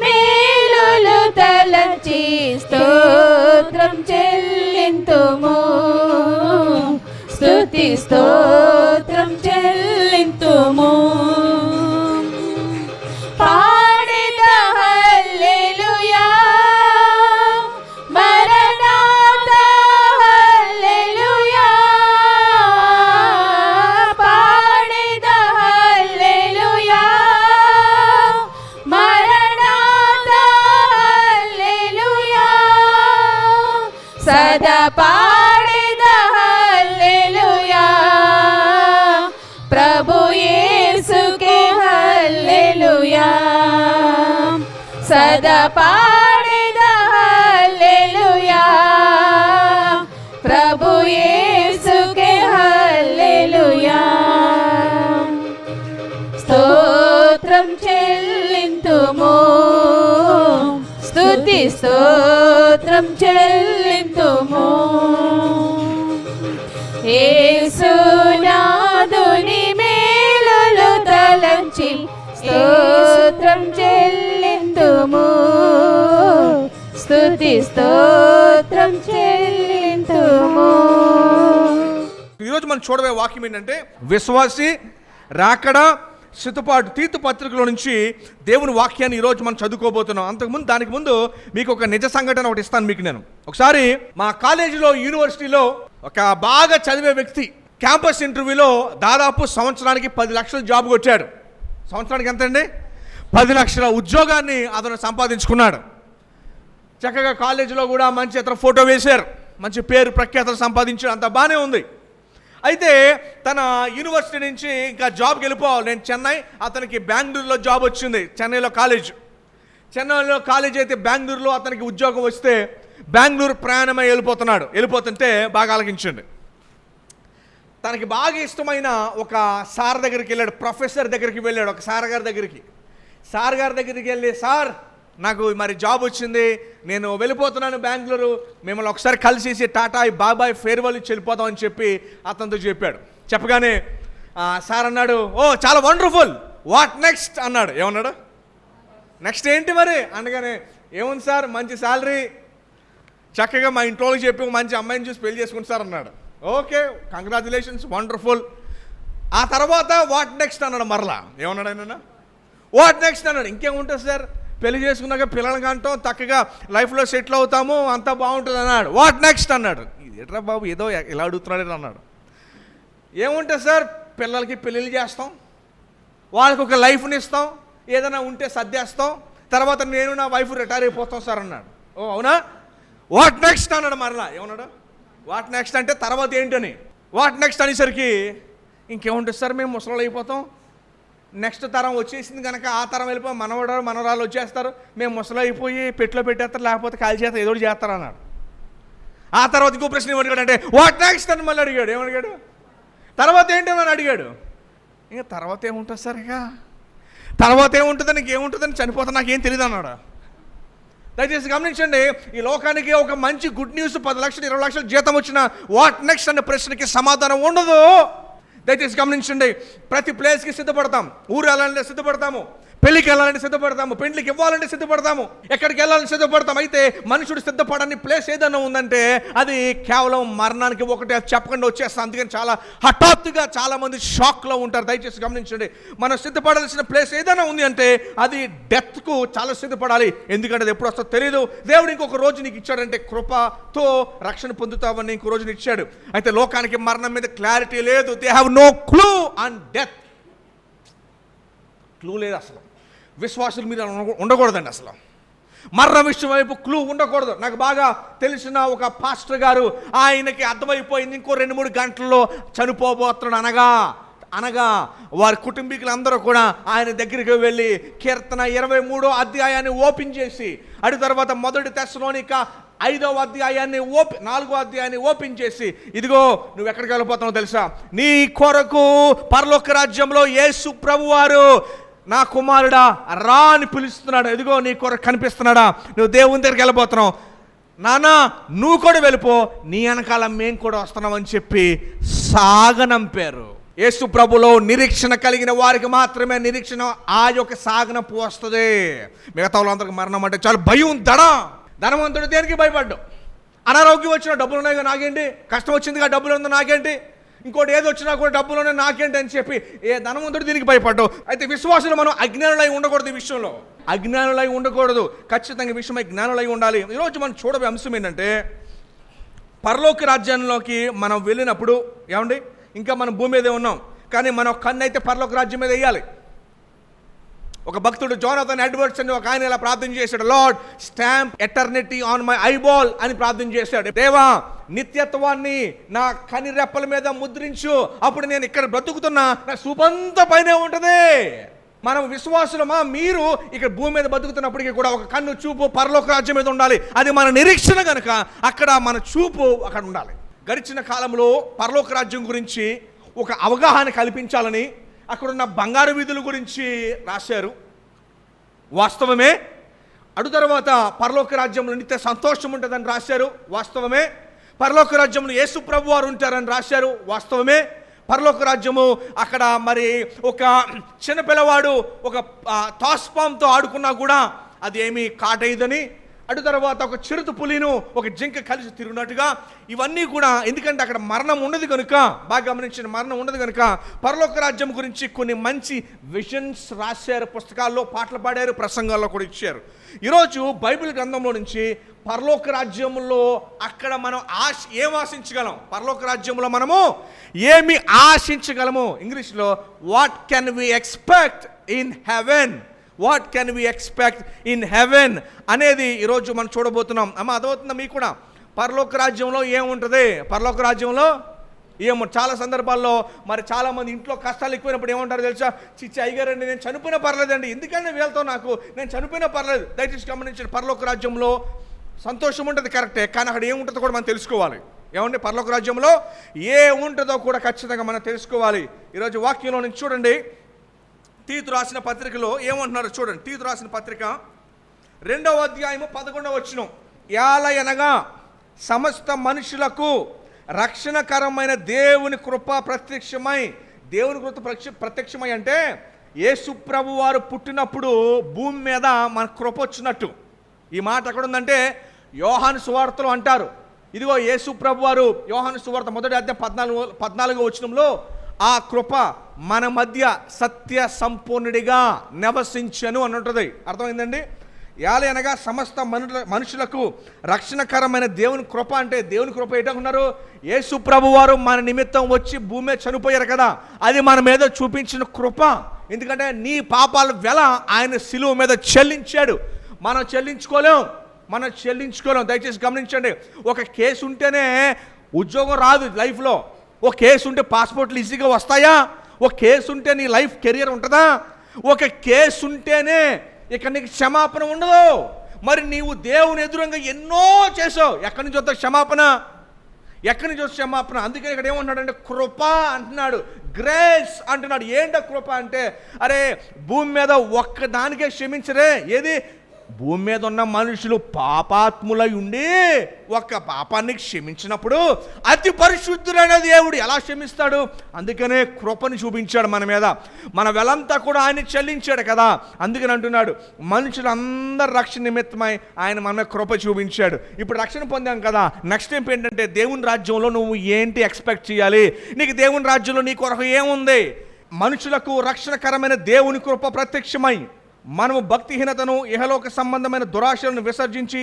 మేలులు తలంచి స్తోత్రం చెల్లింతుము. స్తుతి స్తోత్రం చెల్లింతుము. పాడిద హల్లెలూయా, మరణాతా హల్లెలూయా. పాడిద హల్లెలూయా, మరణాతా హల్లెలూయా. సదా పాడిద హల్లెలూయా, ప్రభు యేసుకే హల్లెలూయా. సదా పాడిద హల్లెలూయా, ప్రభు యేసుకే హల్లెలూయా. స్తోత్రం చెల్లింతుము. స్తుతి స్తోత్రం చెల్లింతుము. యేసునాథుని మేలులు తలంచి స్తోత్రం చెల్లింతుము. స్తుతి స్తోత్రం చెల్లింతుము. ఈరోజు మనం చూడబోయే వాక్యం ఏంటంటే విశ్వాసి రాకడ సిద్ధపాటు తీతు పత్రికలో నుంచి దేవుని వాక్యాన్ని ఈరోజు మనం చదువుకోబోతున్నాం. అంతకుముందు దానికి ముందు మీకు ఒక నిజ సంఘటన ఒకటి ఇస్తాను మీకు. నేను ఒకసారి మా కాలేజీలో యూనివర్సిటీలో ఒక బాగా చదివే వ్యక్తి క్యాంపస్ ఇంటర్వ్యూలో దాదాపు సంవత్సరానికి 10 లక్షల జాబ్ కొట్టాడు. సంవత్సరానికి ఎంత అండి? 10 లక్షల ఉద్యోగాన్ని అతను సంపాదించుకున్నాడు. చక్కగా కాలేజీలో కూడా మంచి అతను ఫోటో వేశారు, మంచి పేరు ప్రఖ్యాతలు సంపాదించాడు, అంత బాగానే ఉంది. అయితే తన యూనివర్సిటీ నుంచి ఇంకా జాబ్కి వెళ్ళిపోవాలి. నేను చెన్నై, అతనికి బెంగళూరులో జాబ్ వచ్చింది. చెన్నైలో కాలేజ్ అయితే బెంగళూరులో అతనికి ఉద్యోగం వస్తే బెంగళూరు ప్రయాణమై వెళ్ళిపోతుంటే బాగా ఆలకించండి. తనకి బాగా ఇష్టమైన ఒక సార్ దగ్గరికి వెళ్ళాడు, ప్రొఫెసర్ దగ్గరికి వెళ్ళాడు, ఒక సార్ గారి దగ్గరికి వెళ్ళి, సార్ నాకు మరి జాబ్ వచ్చింది, నేను వెళ్ళిపోతున్నాను బెంగళూరు, మిమ్మల్ని ఒకసారి కలిసేసి టాటా బాబాయ్ ఫేర్వెల్ ఇచ్చి వెళ్ళిపోతాం అని చెప్పి అతనితో చెప్పాడు. చెప్పగానే సార్ అన్నాడు, ఓ చాలా వండర్ఫుల్, వాట్ నెక్స్ట్ అన్నాడు. ఏమన్నాడు? నెక్స్ట్ ఏంటి మరి అనగానే, ఏముంది సార్, మంచి శాలరీ, చక్కగా మా ఇంట్లోకి చెప్పి ఒక మంచి అమ్మాయిని చూసి పెళ్లి చేసుకుంటారు సార్ అన్నాడు. Okay, congratulations, wonderful. ఆ తర్వాత వాట్ నెక్స్ట్ అన్నాడు. మరలా ఏమన్నాడు ఆయన? వాట్ నెక్స్ట్ అన్నాడు. ఇంకేముంటుంది సార్, పెళ్లి చేసుకున్నాక పిల్లలకి అంటాం, చక్కగా లైఫ్లో సెటిల్ అవుతాము, అంతా బాగుంటుంది అన్నాడు. వాట్ నెక్స్ట్ అన్నాడు. ఎట్రా బాబు ఏదో ఇలా అడుగుతున్నాడు అన్నాడు. ఏముంటుంది సార్, పిల్లలకి పెళ్ళిళ్ళు చేస్తాం, వాళ్ళకి ఒక లైఫ్ని ఇస్తాం, ఏదైనా ఉంటే సర్దేస్తాం, తర్వాత నేను నా వైఫ్ రిటైర్ అయిపోతాం సార్ అన్నాడు. ఓ అవునా, వాట్ నెక్స్ట్ అన్నాడు. మరలా ఏమన్నాడు? వాట్ నెక్స్ట్ అంటే తర్వాత ఏంటని. వాట్ నెక్స్ట్ అనేసరికి ఇంకేముంటుంది సార్, మేము ముసలు అయిపోతాం, నెక్స్ట్ తరం వచ్చేసింది కనుక ఆ తరం వెళ్ళిపోయి మనవరాలు వచ్చేస్తారు, మేము ముసలు అయిపోయి పెట్టులో పెట్టేస్తారు, లేకపోతే కాల్ చేస్తారు, ఏదో చేస్తారు అన్నాడు. ఆ తర్వాత ఇంకో ప్రశ్న ఏమడిగాడు అంటే వాట్ నెక్స్ట్ అని మళ్ళీ అడిగాడు. ఏమడిగాడు? తర్వాత ఏంటని అడిగాడు. ఇంకా తర్వాత ఏముంటుంది సార్, ఇక తర్వాత ఏముంటుందని, ఇంకేముంటుందని, చనిపోతా నాకేం తెలియదు అన్నాడు. దయచేసి గమనించండి, ఈ లోకానికి ఒక మంచి గుడ్ న్యూస్ 10 లక్షలు 20 లక్షలు జీతం వచ్చిన వాట్ నెక్స్ట్ అనే ప్రశ్నకి సమాధానం ఉండదు. దయచేసి గమనించండి, ప్రతి ప్లేస్కి సిద్ధపడతాం, ఊరు వెళ్ళాలంటే సిద్ధపడతాము, పెళ్ళికి వెళ్ళాలంటే సిద్ధపడతాము, పెండ్లికి ఇవ్వాలంటే సిద్ధపడతాము, ఎక్కడికి వెళ్ళాలని సిద్ధపడతాం. అయితే మనుషుడు సిద్ధపడని ప్లేస్ ఏదైనా ఉందంటే అది కేవలం మరణానికి ఒకటే, చెప్పకుండా వచ్చేస్తాం. అందుకని చాలా హఠాత్తుగా చాలామంది షాక్లో ఉంటారు. దయచేసి గమనించండి, మనం సిద్ధపడాల్సిన ప్లేస్ ఏదైనా ఉంది అంటే అది డెత్కు చాలా సిద్ధపడాలి. ఎందుకంటే అది ఎప్పుడు వస్తుందో తెలియదు. దేవుడు ఇంకొక రోజు నీకు ఇచ్చాడంటే కృపతో రక్షణ పొందుతావని ఇంకో రోజుని ఇచ్చాడు. అయితే లోకానికి మరణం మీద క్లారిటీ లేదు. They have no clue on death. Clue లేదు అసలు. విశ్వాసుల మీద ఉండకూడదండి అసలు. మరణ విషయం వైపు క్లూ ఉండకూడదు. నాకు బాగా తెలిసిన ఒక పాస్టర్ గారు, ఆయనకి అర్థమైపోయింది ఇంకో 2-3 గంటల్లో చనిపోబోతున్నాడు అనగా వారి కుటుంబీకులందరూ కూడా ఆయన దగ్గరికి వెళ్ళి కీర్తన 23వ అధ్యాయాన్ని ఓపెన్ చేసి, అటు తర్వాత 1 తెస్సలోనిక 5వ అధ్యాయాన్ని 4వ అధ్యాయాన్ని ఓపెన్ చేసి, ఇదిగో నువ్వు ఎక్కడికి వెళ్ళిపోతున్నావు తెలుసా, నీ కొరకు పరలోక రాజ్యంలో యేసు ప్రభువారు నా కుమారుడా రా అని పిలుస్తున్నాడు, ఇదిగో నీ కొరకు కనిపిస్తున్నాడా, నువ్వు దేవుని దగ్గరికి వెళ్ళిపోతున్నావు, నాన్న నువ్వు కూడా వెళ్ళిపో, నీ వెనకాల మేము కూడా వస్తున్నాం అని చెప్పి సాగనంపారు. యేసు ప్రభులో నిరీక్షణ కలిగిన వారికి మాత్రమే నిరీక్షణ ఆ యొక్క సాగనంపు వస్తుంది. మిగతా వాళ్ళందరికీ మరణం అంటే చాలా భయం, ధనవంతుడు దేనికి భయపడ్డావు? అనారోగ్యం వచ్చినా డబ్బులు ఉన్నాయి నాకేంటి, కష్టం వచ్చిందిగా డబ్బులు ఉందో నాకేంటి, ఇంకోటి ఏది వచ్చినా కూడా డబ్బులోనే నాకేంటి అని చెప్పి ఏ ధనవంతుడు దీనికి భయపడ్డావు. అయితే విశ్వాసులు మనం అజ్ఞానులై ఉండకూడదు. ఈ విషయంలో అజ్ఞానులై ఉండకూడదు, ఖచ్చితంగా ఈ విషయమై జ్ఞానులై ఉండాలి. ఈరోజు మనం చూడబోయే అంశం ఏంటంటే, పరలోక రాజ్యంలోకి మనం వెళ్ళినప్పుడు ఏమండి, ఇంకా మనం భూమి మీదే ఉన్నాం కానీ మనం కన్ను అయితే పరలోక రాజ్యం మీద వేయాలి. ఒక భక్తుడు జోనాథన్ ఎడ్వర్డ్స్ అని ఒక ఆయన ఇలా ప్రార్థన చేశాడు, lord stamp eternity on my eyeball అని ప్రార్థన చేశాడు. దేవా నిత్యత్వాన్ని నా కని రెప్పల మీద ముద్రించు, అప్పుడు నేను ఇక్కడ బ్రతుకుతున్నా నా చూపంతా పైనే ఉంటుంది. మనం విశ్వాసులమా, మీరు ఇక్కడ భూమి మీద బతుకుతున్నప్పటికీ కూడా ఒక కన్ను చూపు పరలోక రాజ్యం మీద ఉండాలి. అది మన నిరీక్షణ కనుక అక్కడ మన చూపు అక్కడ ఉండాలి. గడిచిన కాలంలో పరలోక రాజ్యం గురించి ఒక అవగాహన కల్పించాలని అక్కడున్న బంగారు వీధుల గురించి రాశారు, వాస్తవమే. అటు తర్వాత పరలోక రాజ్యంలో నిత్య సంతోషం ఉంటుందని రాశారు, వాస్తవమే. పరలోక రాజ్యంలో యేసు ప్రభు వారు ఉంటారని రాశారు, వాస్తవమే. పరలోక రాజ్యము అక్కడ మరి ఒక చిన్న పిల్లవాడు ఒక తాస్పాంతో ఆడుకున్నా కూడా అది ఏమీ కాటైదని, అటు తర్వాత ఒక చిరుత పులిను ఒక జింక కలిసి తిరిగినట్టుగా, ఇవన్నీ కూడా ఎందుకంటే అక్కడ మరణం ఉండదు కనుక, బాగా గమనించిన మరణం ఉండదు కనుక పరలోక రాజ్యం గురించి కొన్ని మంచి విజన్స్ రాశారు, పుస్తకాల్లో పాటలు పాడారు, ప్రసంగాల్లో కూడా ఇచ్చారు. ఈరోజు బైబిల్ గ్రంథంలో నుంచి పరలోక రాజ్యంలో అక్కడ మనం ఏం ఆశించగలం, పరలోక రాజ్యంలో మనము ఏమి ఆశించగలము, ఇంగ్లీష్లో what can we expect in heaven, what can we expect in heaven అనేది ఈరోజు మనం చూడబోతున్నాం. అమ్మ అదవుతుందా మీకు కూడా? పరలోక రాజ్యంలో ఏముంటుంది, పరలోక రాజ్యంలో ఏమో చాలా సందర్భాల్లో మరి చాలామంది ఇంట్లో కష్టాలు ఎక్కువైనప్పుడు ఏమంటారు తెలుసా, చిచ్చి అయ్యగారండి నేను చనిపోయినా పర్లేదండి, ఎందుకంటే వీళ్ళతో నాకు నేను చనిపోయినా పర్లేదు. దయచేసి గమనించిన పరలోక రాజ్యంలో సంతోషం ఉంటుంది కరెక్టే, కానీ అక్కడ ఏముంటుందో కూడా మనం తెలుసుకోవాలి. ఏమంటే పరలోక రాజ్యంలో ఏముంటుందో కూడా ఖచ్చితంగా మనం తెలుసుకోవాలి. ఈరోజు వాక్యంలో నుంచి చూడండి, తీతు రాసిన పత్రికలో ఏమంటున్నారు చూడండి. తీతు రాసిన పత్రిక 2వ అధ్యాయము 11వ వచనం, యాలయనగా సమస్త మనుషులకు రక్షణకరమైన దేవుని కృప ప్రత్యక్షమై, దేవుని కృప ప్రత్యక్షమై అంటే యేసు ప్రభు వారు పుట్టినప్పుడు భూమి మీద మన కృప వచ్చినట్టు. ఈ మాట ఎక్కడుందంటే యోహాను సువార్తలో అంటారు. ఇదిగో యేసు ప్రభు వారు యోహాను సువార్త 1వ అధ్యాయం 14వ వచనంలో ఆ కృప మన మధ్య సత్య సంపూర్ణుడిగా నివసించను అని ఉంటుంది. అర్థమైందండి? యాలనగా సమస్త మనుషులకు రక్షణకరమైన దేవుని కృప అంటే దేవుని కృప ఏంటనుకున్నారు? యేసు ప్రభు వారు మన నిమిత్తం వచ్చి భూమి మీద చనిపోయారు కదా, అది మన మీద చూపించిన కృప. ఎందుకంటే నీ పాపాల వెల ఆయన శిలువ మీద చెల్లించాడు. మనం చెల్లించుకోలేం. దయచేసి గమనించండి. ఒక కేసు ఉంటేనే ఉద్యోగం రాదు లైఫ్లో. ఒక కేసు ఉంటే పాస్పోర్ట్లు ఈజీగా వస్తాయా? ఒక కేసు ఉంటే నీ లైఫ్ కెరియర్ ఉంటుందా? ఒక కేసు ఉంటేనే ఇక నీకు క్షమాపణ ఉండదు. మరి నీవు దేవుని ఎదురుగా ఎన్నో చేసావు, ఎక్కడి నుంచి వస్తా క్షమాపణ? అందుకని ఇక్కడ ఏమంటున్నాడు అంటే కృప అంటున్నాడు, గ్రేస్ అంటున్నాడు. ఏంటో కృప అంటే, అరే భూమి మీద ఒక్కదానికే క్షమించరే. ఏది? భూమి మీద ఉన్న మనుషులు పాపాత్ములై ఉండి ఒక్క పాపాన్ని క్షమించినప్పుడు అతి పరిశుద్ధుడైన దేవుడు ఎలా క్షమిస్తాడు? అందుకనే కృపను చూపించాడు మన మీద. మన వెలంతా కూడా ఆయన చెల్లించాడు కదా. అందుకని అంటున్నాడు మనుషులందరూ రక్షణ నిమిత్తమై ఆయన మన మీద కృప చూపించాడు. ఇప్పుడు రక్షణ పొందాం కదా, నెక్స్ట్ టైం ఏంటంటే దేవుని రాజ్యంలో నువ్వు ఏంటి ఎక్స్పెక్ట్ చేయాలి? నీకు దేవుని రాజ్యంలో నీ కొరకు ఏముంది? మనుషులకు రక్షణకరమైన దేవుని కృప ప్రత్యక్షమై మనము భక్తిహీనతను, ఇహలోక సంబంధమైన దురాశలను విసర్జించి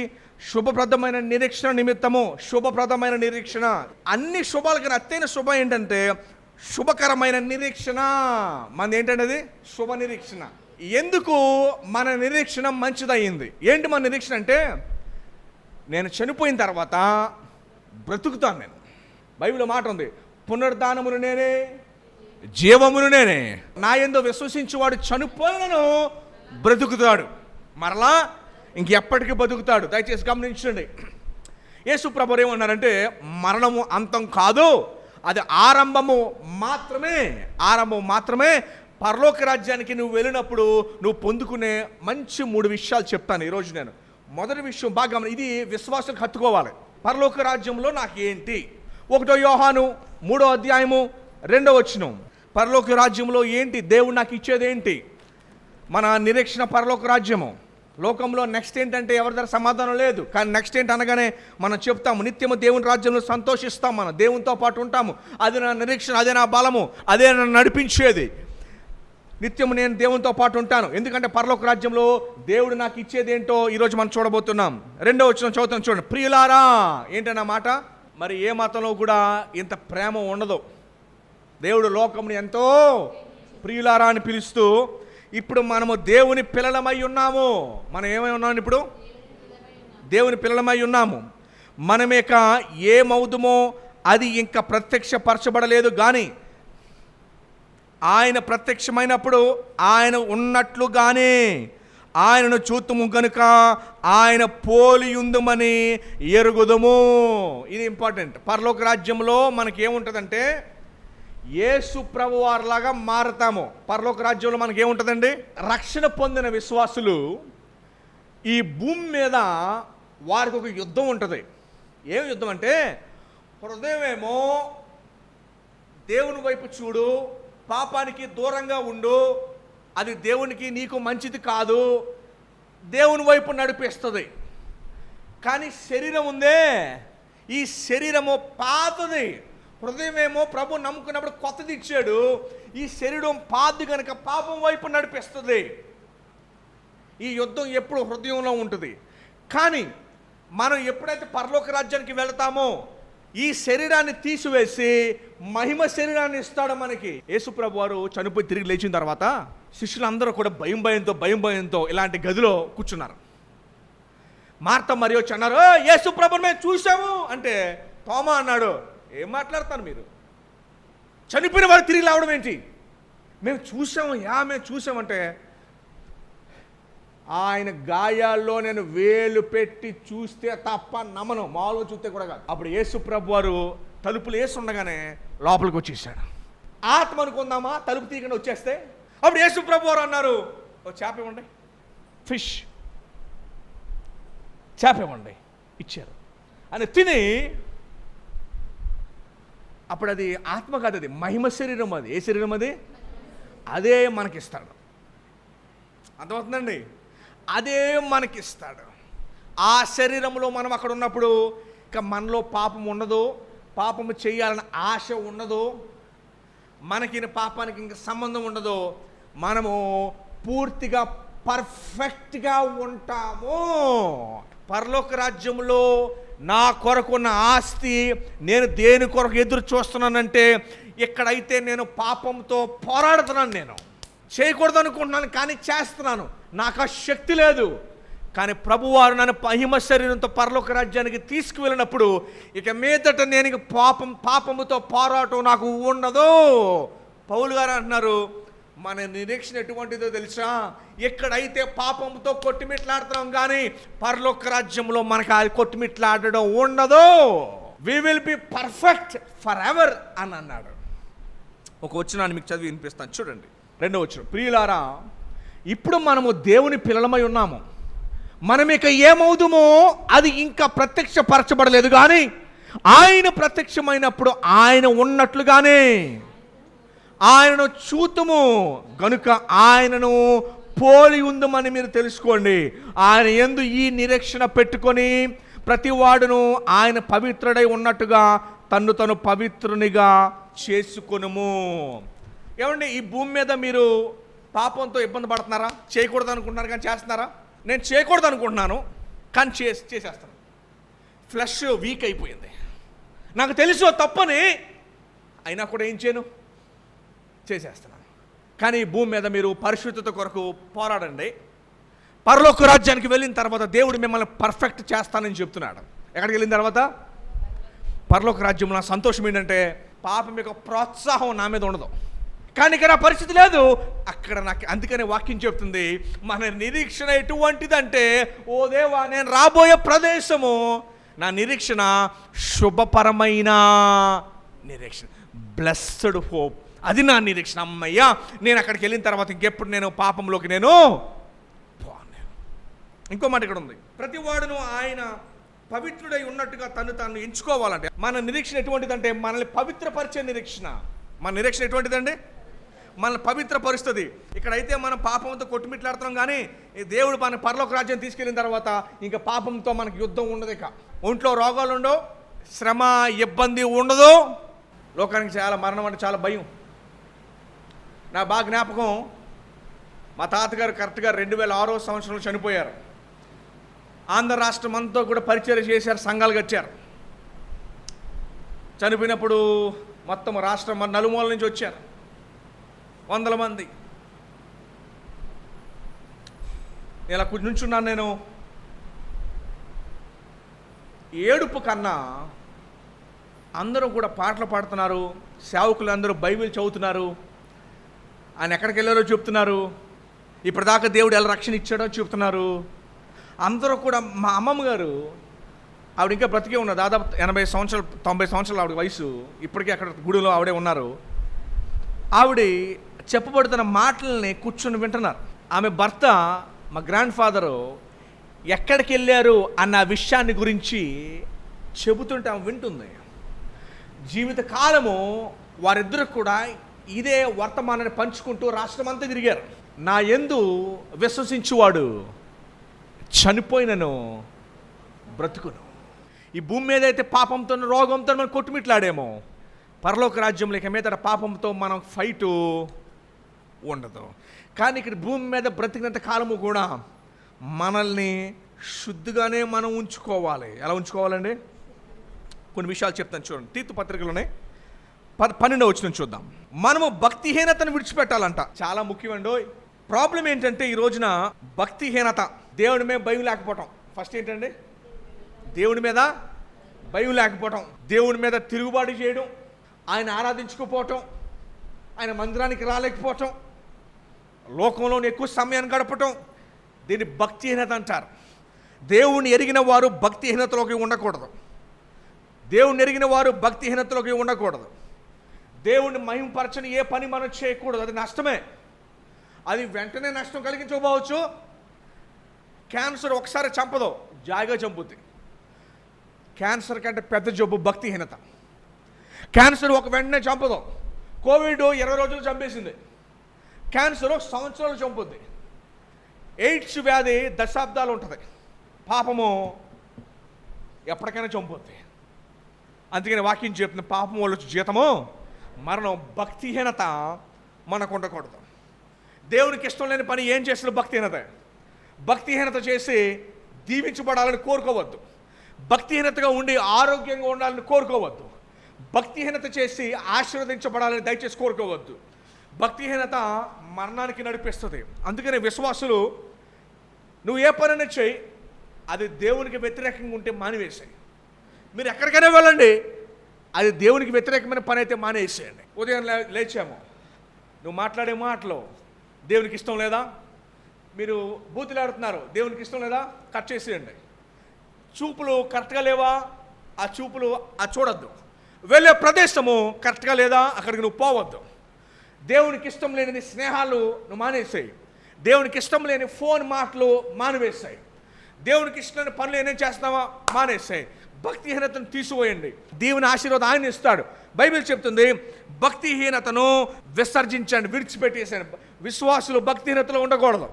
శుభప్రదమైన నిరీక్షణ, అన్ని శుభాలకి అత్తైన శుభం ఏంటంటే శుభకరమైన నిరీక్షణ. మనది ఏంటంటే అది శుభ నిరీక్షణ. ఎందుకు మన నిరీక్షణ మంచిదయ్యింది? ఏంటి మన నిరీక్షణ అంటే, నేను చనిపోయిన తర్వాత బ్రతుకుతాను. నేను బైబిల్లో మాట ఉంది, పునరుద్ధానమును నేనే, జీవమును నేనే. నా యందు విశ్వసించేవాడు చనిపోయినను బ్రతుకుతాడు, మరలా ఇంకెప్పటికీ బతుకుతాడు. దయచేసి గమనించండి. యేసు ప్రభువు ఏమన్నారంటే మరణము అంతం కాదు, అది ఆరంభము మాత్రమే. పరలోక రాజ్యానికి నువ్వు వెళ్ళినప్పుడు నువ్వు పొందుకునే మంచి 3 విషయాలు చెప్తాను ఈరోజు నేను. మొదటి విషయం బాగా ఇది విశ్వాసం కట్టుకోవాలి. పరలోక రాజ్యంలో నాకు ఏంటి? 1 యోహాను 3వ అధ్యాయము 2వ వచనం. పరలోక రాజ్యంలో ఏంటి? దేవుడు నాకు ఇచ్చేది ఏంటి? మన నిరీక్షణ పరలోక రాజ్యము. లోకంలో నెక్స్ట్ ఏంటంటే ఎవరి దగ్గర సమాధానం లేదు. కానీ నెక్స్ట్ ఏంటి అనగానే మనం చెప్తాము, నిత్యము దేవుని రాజ్యంలో సంతోషిస్తాం, మనం దేవునితో పాటు ఉంటాము. అది నా నిరీక్షణ, అదే నా బలము, అదే నన్ను నడిపించేది. నిత్యము నేను దేవునితో పాటు ఉంటాను. ఎందుకంటే పరలోక రాజ్యంలో దేవుడు నాకు ఇచ్చేది ఏంటో ఈరోజు మనం చూడబోతున్నాం. 2వ వచనం చదువుతాం చూడండి. ప్రియులారా, ఏంటన్న మాట? మరి ఏ మతంలో కూడా ఇంత ప్రేమ ఉండదు. దేవుడు లోకముని ఎంతో ప్రియులారా అని పిలుస్తూ, ఇప్పుడు మనము దేవుని పిల్లలమై ఉన్నాము. మనం ఏమై ఉన్నాము? ఇప్పుడు దేవుని పిల్లలమై ఉన్నాము. మనమేక ఏమవుదుమో అది ఇంకా ప్రత్యక్షపరచబడలేదు, కానీ ఆయన ప్రత్యక్షమైనప్పుడు ఆయన ఉన్నట్లుగానే ఆయనను చూతుము గనుక ఆయన పోలియుందుమని ఎరుగుదుము. ఇది ఇంపార్టెంట్. పరలోక రాజ్యంలో మనకేముంటుందంటే యేసు ప్రభు వారిలాగా మారతాము. పరలోక రాజ్యంలో మనకి ఏముంటుందండి? రక్షణ పొందిన విశ్వాసులు ఈ భూమి మీద వారికి ఒక యుద్ధం ఉంటుంది. ఏం యుద్ధం అంటే, హృదయమేమో దేవుని వైపు చూడు, పాపానికి దూరంగా ఉండు, అది దేవునికి నీకు మంచిది కాదు, దేవుని వైపు నడిపిస్తుంది. కానీ శరీరం ఉందే, ఈ శరీరము పాతది. హృదయమేమో ప్రభు నమ్ముకున్నప్పుడు కొత్తది ఇచ్చాడు. ఈ శరీరం పాది కనుక పాపం వైపు నడిపిస్తుంది. ఈ యుద్ధం ఎప్పుడు హృదయంలో ఉంటుంది. కానీ మనం ఎప్పుడైతే పరలోక రాజ్యానికి వెళతామో ఈ శరీరాన్ని తీసివేసి మహిమ శరీరాన్ని ఇస్తాడు మనకి. యేసు ప్రభు వారు చనిపోయి తిరిగి లేచిన తర్వాత శిష్యులందరూ కూడా భయంతో ఇలాంటి గదిలో కూర్చున్నారు. మార్త మరియు అన్నారు, యేసు ప్రభుని మేము చూసాము అంటే, తోమా అన్నాడు, ఏం మాట్లాడతారు మీరు? చనిపోయిన వారు తిరిగి రావడం ఏంటి? మేము చూసామంటే, ఆయన గాయాల్లో నేను వేలు పెట్టి చూస్తే తప్ప నమ్మను, మామూలుగా చూస్తే కూడా కాదు. అప్పుడు యేసు ప్రభు వారు తలుపులు వేసి ఉండగానే లోపలికి వచ్చేసాడు. ఆత్మ అనుకుందామా, తలుపు తీయకుండా వచ్చేస్తే? అప్పుడు యేసు ప్రభు వారు అన్నారు, ఓ చేప ఇవ్వండి, ఫిష్ చేప ఇవ్వండి. ఇచ్చారు. అని తిని, అప్పుడు అది ఆత్మ కాదు, అది మహిమ శరీరం. అది ఏ శరీరం? అది అదే మనకిస్తాడు. అర్థమవుతుందండి? అదే మనకిస్తాడు. ఆ శరీరంలో మనం అక్కడ ఉన్నప్పుడు ఇక మనలో పాపం ఉండదు, పాపము చేయాలని ఆశ ఉండదు, మనకి పాపానికి ఇంకా సంబంధం ఉండదు. మనము పూర్తిగా పర్ఫెక్ట్గా ఉంటాము. పరలోక రాజ్యంలో నా కొరకున్న ఆస్తి, నేను దేని కొరకు ఎదురు చూస్తున్నానంటే, ఇక్కడైతే నేను పాపంతో పోరాడుతున్నాను. నేను చేయకూడదు అనుకుంటున్నాను కానీ చేస్తున్నాను, నాకు ఆ శక్తి లేదు. కానీ ప్రభువారు నన్ను మహిమ శరీరంతో పరలోక రాజ్యానికి తీసుకువెళ్ళినప్పుడు ఇక మీదట నేను ఇక పాపముతో పోరాటం నాకు ఉండదు. పౌలు గారు అంటున్నారు, మన నిరీక్షణ ఎటువంటిదో తెలుసా? ఎక్కడైతే పాపంతో కొట్టుమిట్లాడుతున్నాం కానీ పరలోక రాజ్యంలో మనకు అది కొట్టుమిట్లాడడం ఉండదు. We will be perfect for ever అని అన్నాడు. ఒక వచనాన్ని మీకు చదివి వినిపిస్తాను, చూడండి. 2వ వచనం, ప్రియులారా, ఇప్పుడు మనము దేవుని పిల్లలమై ఉన్నాము. మనం ఇక ఏమవుదుమో అది ఇంకా ప్రత్యక్షపరచబడలేదు, కానీ ఆయన ప్రత్యక్షమైనప్పుడు ఆయన ఉన్నట్లుగానే ఆయనను చూతుము గనుక ఆయనను పోలి ఉందమని మీరు తెలుసుకోండి. ఆయన యందు ఈ నిరీక్షణ పెట్టుకొని ప్రతివాడును ఆయన పవిత్రుడై ఉన్నట్టుగా తన్ను తను పవిత్రునిగా చేసుకొనుము. ఏమండి, ఈ భూమి మీద మీరు పాపంతో ఇబ్బంది పడుతున్నారా? చేయకూడదు అనుకుంటున్నారు కానీ చేస్తున్నారా? నేను చేయకూడదు అనుకుంటున్నాను కానీ చేసేస్తాను. ఫ్లెష్ వీక్ అయిపోయింది, నాకు తెలుసు తప్పని, అయినా కూడా ఏం చేయను, చేసేస్తున్నాను. కానీ భూమి మీద మీరు పరిశుద్ధత కొరకు పోరాడండి. పరలోక రాజ్యానికి వెళ్ళిన తర్వాత దేవుడు మిమ్మల్ని పర్ఫెక్ట్ చేస్తానని చెప్తున్నాడు. ఎక్కడికి వెళ్ళిన తర్వాత? పరలోక రాజ్యంలో నా సంతోషం ఏంటంటే పాపం యొక్క ప్రోత్సాహం నా మీద ఉండదు. కానీ ఇక్కడ పరిస్థితి లేదు. అక్కడ నాకు అందుకనే వాక్యం చెప్తుంది, మన నిరీక్షణ ఎటువంటిదంటే, ఓ దేవా, నేను రాబోయే ప్రదేశము, నా నిరీక్షణ శుభపరమైన నిరీక్షణ, బ్లెస్డ్ హోప్. అది నా నిరీక్షణ. అమ్మయ్యా, నేను అక్కడికి వెళ్ళిన తర్వాత ఇంకెప్పుడు నేను పాపంలోకి నేను పోను. ఇంకో మాట ఇక్కడ ఉంది, ప్రతివాడును ఆయన పవిత్రుడై ఉన్నట్టుగా తను తాను ఎంచుకోవాలంటే. మన నిరీక్షణ ఎటువంటిదంటే మనల్ని పవిత్రపరిచే నిరీక్షణ. మన నిరీక్షణ ఎటువంటిదండి? మనల్ని పవిత్రపరుస్తుంది. ఇక్కడైతే మనం పాపంతో కొట్టుమిట్లాడుతున్నాం కానీ దేవుడు మన పరలోక రాజ్యం తీసుకెళ్ళిన తర్వాత ఇంకా పాపంతో మనకు యుద్ధం ఉండదు. ఇక ఒంట్లో రోగాలు ఉండవు, శ్రమ ఇబ్బంది ఉండదు. లోకానికి చాలా మరణం అంటే చాలా భయం. నా బాగా జ్ఞాపకం, మా తాతగారు కరెక్ట్గా 2006వ సంవత్సరంలో చనిపోయారు. ఆంధ్ర రాష్ట్రం అంతా కూడా పరిచయం చేశారు, సంఘాలు కట్టారు. చనిపోయినప్పుడు మొత్తం రాష్ట్రం నలుమూల నుంచి వచ్చారు, 100 మంది. ఇలా నుంచున్నాను నేను. ఏడుపు కన్నా అందరూ కూడా పాటలు పాడుతున్నారు, సేవకులు అందరూ బైబిల్ చదువుతున్నారు, ఆయన ఎక్కడికి వెళ్ళారో చెప్తున్నారు, ఇప్పటిదాకా దేవుడు ఎలా రక్షణ ఇచ్చాడో చెప్తున్నారు. అందరూ కూడా, మా అమ్మమ్మ గారు, ఆవిడ ఇంకా బ్రతికే ఉన్నారు, దాదాపు 80 సంవత్సరాలు 90 సంవత్సరాలు ఆవిడ వయసు. ఇప్పటికీ అక్కడ గుడిలో ఆవిడే ఉన్నారు. ఆవిడ చెప్పబడుతున్న మాటల్ని కూర్చొని వింటున్నారు. ఆమె భర్త, మా గ్రాండ్ ఫాదరు, ఎక్కడికి వెళ్ళారు అన్న విషయాన్ని గురించి చెబుతుంటే ఆమె వింటుంది. జీవితకాలము వారిద్దరు కూడా ఇదే వర్తమానాన్ని పంచుకుంటూ రాష్ట్రం అంతా తిరిగారు. నా యందు విశ్వసించువాడు చనిపోయినను బ్రతుకును. ఈ భూమి మీద అయితే పాపంతో రోగంతో మనం కొట్టుమిట్లాడేమో, పరలోక రాజ్యంలో ఇక మీద పాపంతో మనం ఫైటు ఉండదు. కానీ ఇక్కడ భూమి మీద బ్రతికినంత కాలము కూడా మనల్ని శుద్ధిగానే మనం ఉంచుకోవాలి. ఎలా ఉంచుకోవాలండి? కొన్ని విషయాలు చెప్తాను, చూడండి. తీతు పత్రికలోనే 12వ వచనం చూద్దాం. మనము భక్తిహీనతను విడిచిపెట్టాలంట. చాలా ముఖ్యమండి. ప్రాబ్లం ఏంటంటే ఈ రోజున భక్తిహీనత, దేవుడి మీద భయం లేకపోవటం. ఫస్ట్ ఏంటండి? దేవుడి మీద భయం లేకపోవటం, దేవుడి మీద తిరుగుబాటు చేయడం, ఆయన ఆరాధించుకోపోవటం, ఆయన మందిరానికి రాలేకపోవటం, లోకంలోని ఎక్కువ సమయాన్ని గడపటం, దీన్ని భక్తిహీనత అంటారు. దేవుణ్ణి ఎరిగిన వారు భక్తిహీనతలోకి ఉండకూడదు. దేవుణ్ణి ఎరిగిన వారు భక్తిహీనతలోకి ఉండకూడదు. దేవుణ్ణి మహిమపరచని ఏ పని మనం చేయకూడదు, అది నష్టమే. అది వెంటనే నష్టం కలిగించకపోవచ్చు. క్యాన్సర్ ఒకసారి చంపదు, జాయిగా చంపుద్ది. క్యాన్సర్ కంటే పెద్ద జబ్బు భక్తిహీనత. క్యాన్సర్ ఒక వెంటనే చంపదు. కోవిడ్ 20 రోజులు చంపేసింది. క్యాన్సర్ 1 సంవత్సరాలు చంపుద్ది. ఎయిడ్స్ వ్యాధి దశాబ్దాలు ఉంటుంది. పాపము ఎప్పటికైనా చంపుద్ది. అందుకని వాక్యం చెప్తుంది, పాపం వల్ల వచ్చే జీతము మరణం. భక్తిహీనత మనకు ఉండకూడదు. దేవునికి ఇష్టం లేని పని ఏం చేసిన భక్తిహీనత. భక్తిహీనత చేసి దీవించబడాలని కోరుకోవద్దు. భక్తిహీనతగా ఉండి ఆరోగ్యంగా ఉండాలని కోరుకోవద్దు. భక్తిహీనత చేసి ఆశీర్వదించబడాలని దయచేసి కోరుకోవద్దు. భక్తిహీనత మరణానికి నడిపిస్తుంది. అందుకని విశ్వాసులు, నువ్వు ఏ పనైనా చేయి, అది దేవునికి వ్యతిరేకంగా ఉంటే మానివేసాయి. మీరు ఎక్కడికైనా వెళ్ళండి, అది దేవునికి వ్యతిరేకమైన పని అయితే మానేసేయండి. ఉదయం లేచాము, నువ్వు మాట్లాడే మాటలు దేవునికి ఇష్టం లేదా, మీరు బూతులాడుతున్నారు, దేవునికి ఇష్టం లేదా, కట్ చేసేయండి. చూపులు కరెక్ట్గా లేవా, ఆ చూపులు చూడొద్దు. వెళ్ళే ప్రదేశము కరెక్ట్గా లేదా, అక్కడికి నువ్వు పోవద్దు. దేవునికి ఇష్టం లేని స్నేహాలు నువ్వు మానేసాయి. దేవునికి ఇష్టం లేని ఫోన్ మాటలు మానివేసాయి. దేవునికి ఇష్టం లేని పనులు ఏమేం చేస్తావా మానేసాయి. భక్తిహీనతను తీసివేయండి. దేవుని ఆశీర్వాదం ఆయన ఇస్తాడు. బైబిల్ చెప్తుంది, భక్తిహీనతను విసర్జించండి, విడిచిపెట్టేసాను. విశ్వాసులు భక్తిహీనతలో ఉండకూడదు.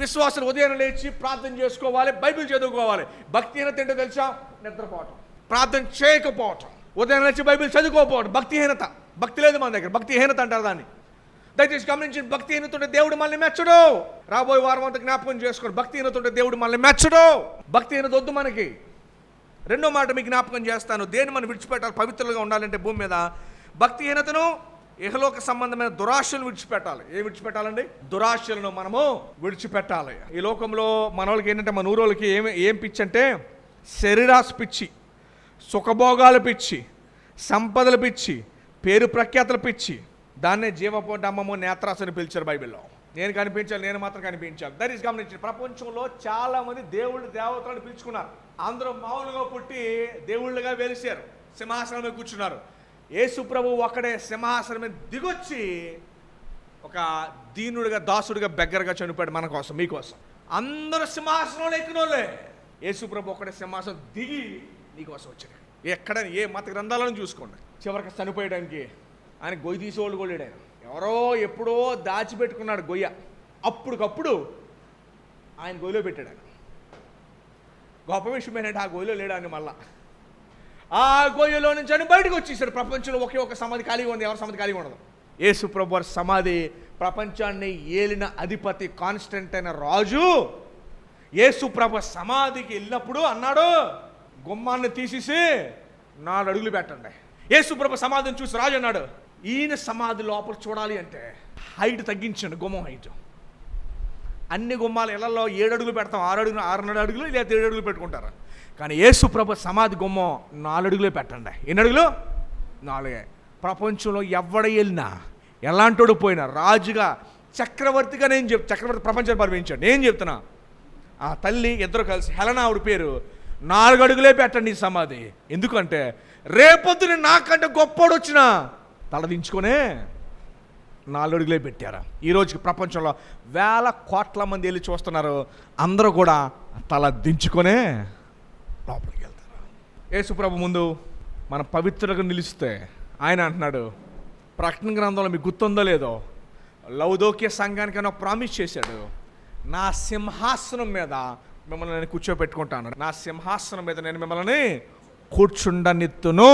విశ్వాసులు ఉదయం లేచి ప్రార్థన చేసుకోవాలి, బైబిల్ చదువుకోవాలి. భక్తిహీనత ఏంటో తెలుసా? నిద్రపోవటం, ప్రార్థన చేయకపోవటం, ఉదయం లేచి బైబిల్ చదువుకోకపోవడం భక్తిహీనత. భక్తి లేదు మన దగ్గర, భక్తిహీనత అంటారు దాన్ని. దయచేసి గమనించి, భక్తిహీనత ఉంటే దేవుడు మనల్ని మెచ్చడు. రాబోయే వారం అంతా జ్ఞాపకం చేసుకోండి, భక్తిహీనత ఉంటే దేవుడు మనల్ని మెచ్చడు. భక్తిహీనత వద్దు మనకి. రెండో మాట మీకు జ్ఞాపకం చేస్తాను, దేన్ని మనం విడిచిపెట్టాలి పవిత్రంగా ఉండాలంటే భూమి మీద? భక్తిహీనతను, ఇహలోక సంబంధమైన దురాశలను విడిచిపెట్టాలి. ఏం విడిచిపెట్టాలండి? దురాశలను మనము విడిచిపెట్టాలి. ఈ లోకంలో మన వాళ్ళకి ఏంటంటే, మన ఊరోళ్ళకి ఏం పిచ్చి అంటే, శరీరాశ పిచ్చి, సుఖభోగాల పిచ్చి, సంపదల పిచ్చి, పేరు ప్రఖ్యాతల పిచ్చి. దాన్నే జీవపోటమ్మము నేత్రాసని పిలిచారు బైబిల్లో. నేను కనిపించాలి, నేను మాత్రం కనిపించాలి. దట్ ఈస్ గమనించండి. ప్రపంచంలో చాలా మంది దేవుళ్ళు దేవతలను పిలుచుకున్నారు. అందరూ మామూలుగా పుట్టి దేవుళ్ళుగా వెలిసారు, సింహాసనం మీద కూర్చున్నారు. యేసు ప్రభు ఒక్కడే సింహాసనం మీద దిగొచ్చి ఒక దీనుడిగా, దాసుడిగా, బెగ్గరగా చనిపోయాడు మన కోసం, మీకోసం. అందరూ సింహాసనంలో ఎక్కినోళ్ళే. యేసు ప్రభు ఒక్కడే సింహాసనం దిగి నీకోసం వచ్చాడు. ఎక్కడ ఏ మత గ్రంథాలను చూసుకోండి, చివరికి చనిపోయడానికి ఆయన గొయ్యి తీసేవాళ్ళు కూడా లేడు. ఆయన ఎవరో ఎప్పుడో దాచిపెట్టుకున్నాడు గొయ్య, అప్పటికప్పుడు ఆయన గొయ్యిలో పెట్టాడు. ఆయన గొప్ప విషయం ఏంటంటే, ఆ గొయ్యిలో లేడు ఆయన. మళ్ళా ఆ గొయ్యలో నుంచి ఆయన బయటకు వచ్చేసాడు. ప్రపంచంలో ఒకే ఒక సమాధి ఖాళీగా ఉంది, ఎవరి సమాధి ఖాళీగా ఉండదు. యేసు ప్రభు వారి సమాధి, ప్రపంచాన్ని ఏలిన అధిపతి, కాన్స్టెంట్ అయిన రాజు యేసు ప్రభు సమాధికి వెళ్ళినప్పుడు అన్నాడు, గుమ్మాన్ని తీసేసి 4 అడుగులు పెట్టండి. యేసు ప్రభు సమాధిని చూసి రాజు అన్నాడు, ఈయన సమాధి లోపల చూడాలి అంటే హైట్ తగ్గించండి, గుమ్మం హైట్. అన్ని గుమ్మాలు ఇళ్లలో 7 అడుగులు పెడతాం, 6 అడుగులు లేదా 7 అడుగులు పెట్టుకుంటారు. కానీ యేసు ప్రభు సమాధి గుమ్మం 4 అడుగులే పెట్టండి. ఎన్ని అడుగులు? 4. ప్రపంచంలో ఎవడ వెళ్ళినా, ఎలాంటోడు పోయినా, రాజుగా, చక్రవర్తిగా, చక్రవర్తి ప్రపంచాన్ని పరిపాలించాడు. నేను చెప్తున్నా, ఆ తల్లి ఇద్దరు కలిసి, హెలనా ఆవిడ పేరు, 4 అడుగులే పెట్టండి ఈ సమాధి. ఎందుకంటే రేపొద్దున నాకంటే గొప్పోడు వచ్చినా తలదించుకొనే 4 అడుగులే పెట్టారు. ఈ రోజుకి ప్రపంచంలో వేల కోట్ల మంది వెళ్ళి చూస్తున్నారు, అందరూ కూడా తల దించుకొనే లోపలికి వెళ్తారు. యేసు ప్రభు ముందు మనం పవిత్రంగా నిలిస్తే ఆయన అంటున్నాడు, ప్రకటన గ్రంథంలో మీకు గుర్తుందో లేదో, లౌదోక్య సంఘానికైనా ప్రామిస్ చేశాడు, నా సింహాసనం మీద మిమ్మల్ని నేను కూర్చోబెట్టుకుంటాను, నా సింహాసనం మీద నేను మిమ్మల్ని కూర్చుండనిత్తును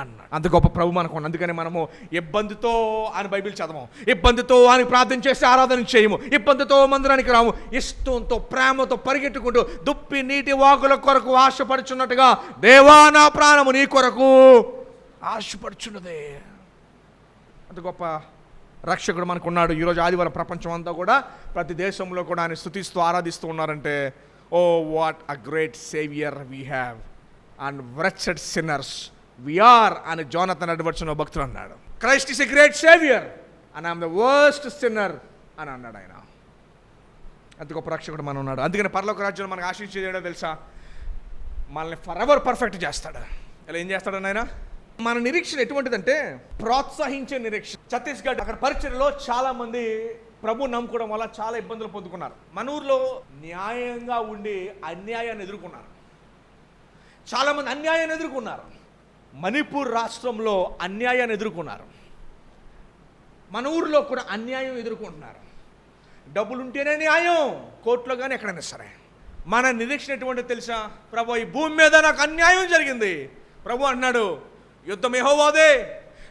అన్నాడు. అంత గొప్ప ప్రభు మనకు. అందుకని మనము ఇబ్బందితో అని బైబిల్ చదవము, ఇబ్బందితో అని ప్రార్థన చేసి ఆరాధన చేయము, ఇబ్బందితో మందిరానికి రాము. ఇష్టంతో, ప్రేమతో పరిగెట్టుకుంటూ దుప్పి నీటి వాగుల కొరకు ఆశపడుచున్నట్టుగా, దేవా నా ప్రాణము నీ కొరకు ఆశపడుచున్నదే. అంత గొప్ప రక్షకుడు మనకున్నాడు. ఈరోజు ఆదివారం ప్రపంచం అంతా కూడా, ప్రతి దేశంలో కూడా ఆయన స్తుతిస్తూ ఆరాధిస్తూ ఉన్నారంటే, oh what a great saviour we have and wretched sinners we are అని జోనతన్ ఎడ్వర్డ్స్ భక్తులు అన్నాడు. Christ is a great saviour and I'm the worst sinner అని అన్నాడు ఆయన. అంత గొప్ప రక్షకుడు మనం ఉన్నాడు. అందుకని పరలోక రాజ్యంలో మనకు ఆశించేది ఏంటో తెలుసా? మనల్ని ఫరెవర్ పర్ఫెక్ట్ చేస్తాడు. ఇలా ఏం చేస్తాడని ఆయన? మన నిరీక్షణ ఎటువంటిదంటే ప్రోత్సహించే నిరీక్షణ. ఛత్తీస్గఢ్ అక్కడ పరిచర్యలో చాలా మంది ప్రభు నమ్ముకోవడం వల్ల చాలా ఇబ్బందులు పొందుకున్నారు. మన ఊర్లో న్యాయంగా ఉండి అన్యాయాన్ని ఎదుర్కొన్నారు. చాలామంది అన్యాయాన్ని ఎదుర్కొన్నారు. మణిపూర్ రాష్ట్రంలో అన్యాయాన్ని ఎదుర్కొన్నారు. మన ఊరిలో కూడా అన్యాయం ఎదుర్కొంటున్నారు. డబ్బులు ఉంటేనే న్యాయం, కోర్టులో కానీ ఎక్కడైనా సరే. మన నిరీక్షణ ఎటువంటి తెలుసా? ప్రభు, ఈ భూమి మీద నాకు అన్యాయం జరిగింది. ప్రభు అన్నాడు, యుద్ధం యెహోవాదే,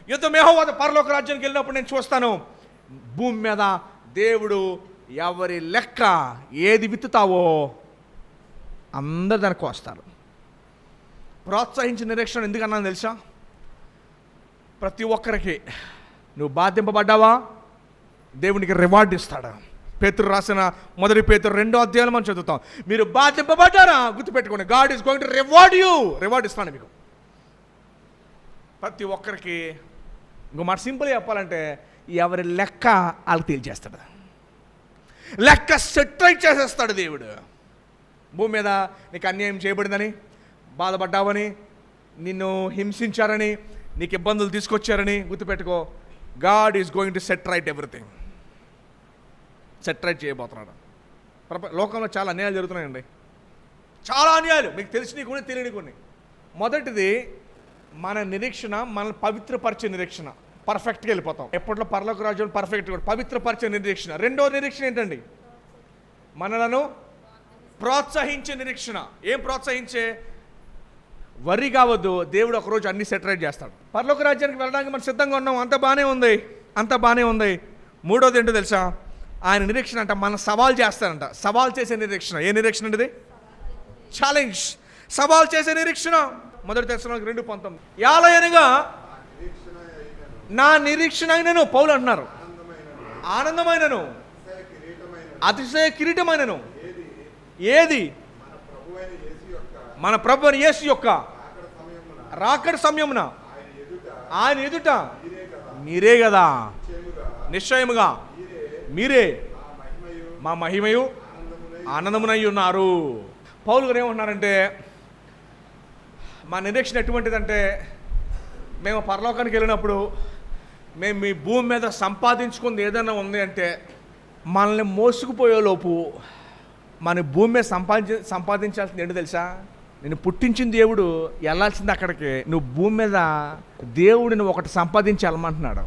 యుద్ధం యెహోవాదే. పరలోక రాజ్యానికి వెళ్ళినప్పుడు నేను చూస్తాను, భూమి మీద దేవుడు ఎవరి లెక్క ఏది విత్తుతావో అందరు దానికి వస్తారు. ప్రోత్సహించిన నిరీక్షణ ఎందుకన్నా తెలుసా? ప్రతి ఒక్కరికి నువ్వు బాధింపబడ్డావా, దేవునికి రివార్డ్ ఇస్తాడు. పేతురు రాసిన 1 పేతురు 2వ అధ్యాయం మనం చదువుతాం. మీరు బాధింపబడ్డారా, గుర్తుపెట్టుకోండి, God is going to reward you. Reward ఇస్తాను మీకు, ప్రతి ఒక్కరికి. ఇంకో మాట సింపుల్గా చెప్పాలంటే, ఎవరి లెక్క వాళ్ళకి తేల్చేస్తాడు, లెక్క సెటిల్ చేసేస్తాడు దేవుడు. భూమి మీద నీకు అన్యాయం చేయబడిందని, బాధపడ్డావని, నిన్ను హింసించారని, నీకు ఇబ్బందులు తీసుకొచ్చారని గుర్తుపెట్టుకో, God is going to set right everything. Set right చేయబోతున్నాడు. లోకంలో చాలా అన్యాయాలు జరుగుతున్నాయండి, చాలా అన్యాయాలు, మీకు తెలిసినవి కొన్ని తెలియని కొన్ని. మొదటిది మన నిరీక్షణ, మనల్ని పవిత్రపరిచే నిరీక్షణ. పర్ఫెక్ట్గా వెళ్ళిపోతాం. ఎప్పట్లో పరలోక రాజ్యం పర్ఫెక్ట్గా పవిత్రపరిచే నిరీక్షణ. రెండో నిరీక్షణ ఏంటండి? మనలను ప్రోత్సహించే నిరీక్షణ. ఏం ప్రోత్సహించే? వర్రీ కావద్దు, దేవుడు ఒకరోజు అన్ని సెటరేట్ చేస్తాడు. పరలోక రాజ్యానికి వెళ్ళడానికి మనం సిద్ధంగా ఉన్నాం, అంత బాగానే ఉంది, అంత బాగానే ఉంది. మూడోది ఏంటో తెలుసా? ఆయన నిరీక్షణ అంట మన సవాల్ చేస్తారంట. సవాల్ చేసే నిరీక్షణ. ఏ నిరీక్షణ అండి? ఛాలెంజ్, సవాల్ చేసే నిరీక్షణ. 1 తెస్సలోనికైలు 2:19 యాలయనగా నా నిరీక్షణ అయినను, పౌలు అంటున్నారు, ఆనందమైనను అతిశయ కిరీటమైనను ఏది? మన ప్రభు అయిన యేసు యొక్క రాకడ సమయమున ఆయన ఎదుట మీరే కదా, నిశ్చయముగా మీరే మా మహిమయు ఆనందమునై ఉన్నారు. పౌలు గారు ఏమంటున్నారంటే, మా నిరీక్షణ ఎటువంటిదంటే, మేము పరలోకానికి వెళ్ళినప్పుడు మేము మీ భూమి మీద సంపాదించుకుంది ఏదైనా ఉంది అంటే, మనల్ని మోసుకుపోయేలోపు మన భూమి మీద సంపాదించాల్సింది ఏంటో తెలుసా? నేను పుట్టించిన దేవుడు వెళ్ళాల్సింది అక్కడికి. నువ్వు భూమి మీద దేవుడిని ఒకటి సంపాదించి వెళ్ళమంటున్నాడు.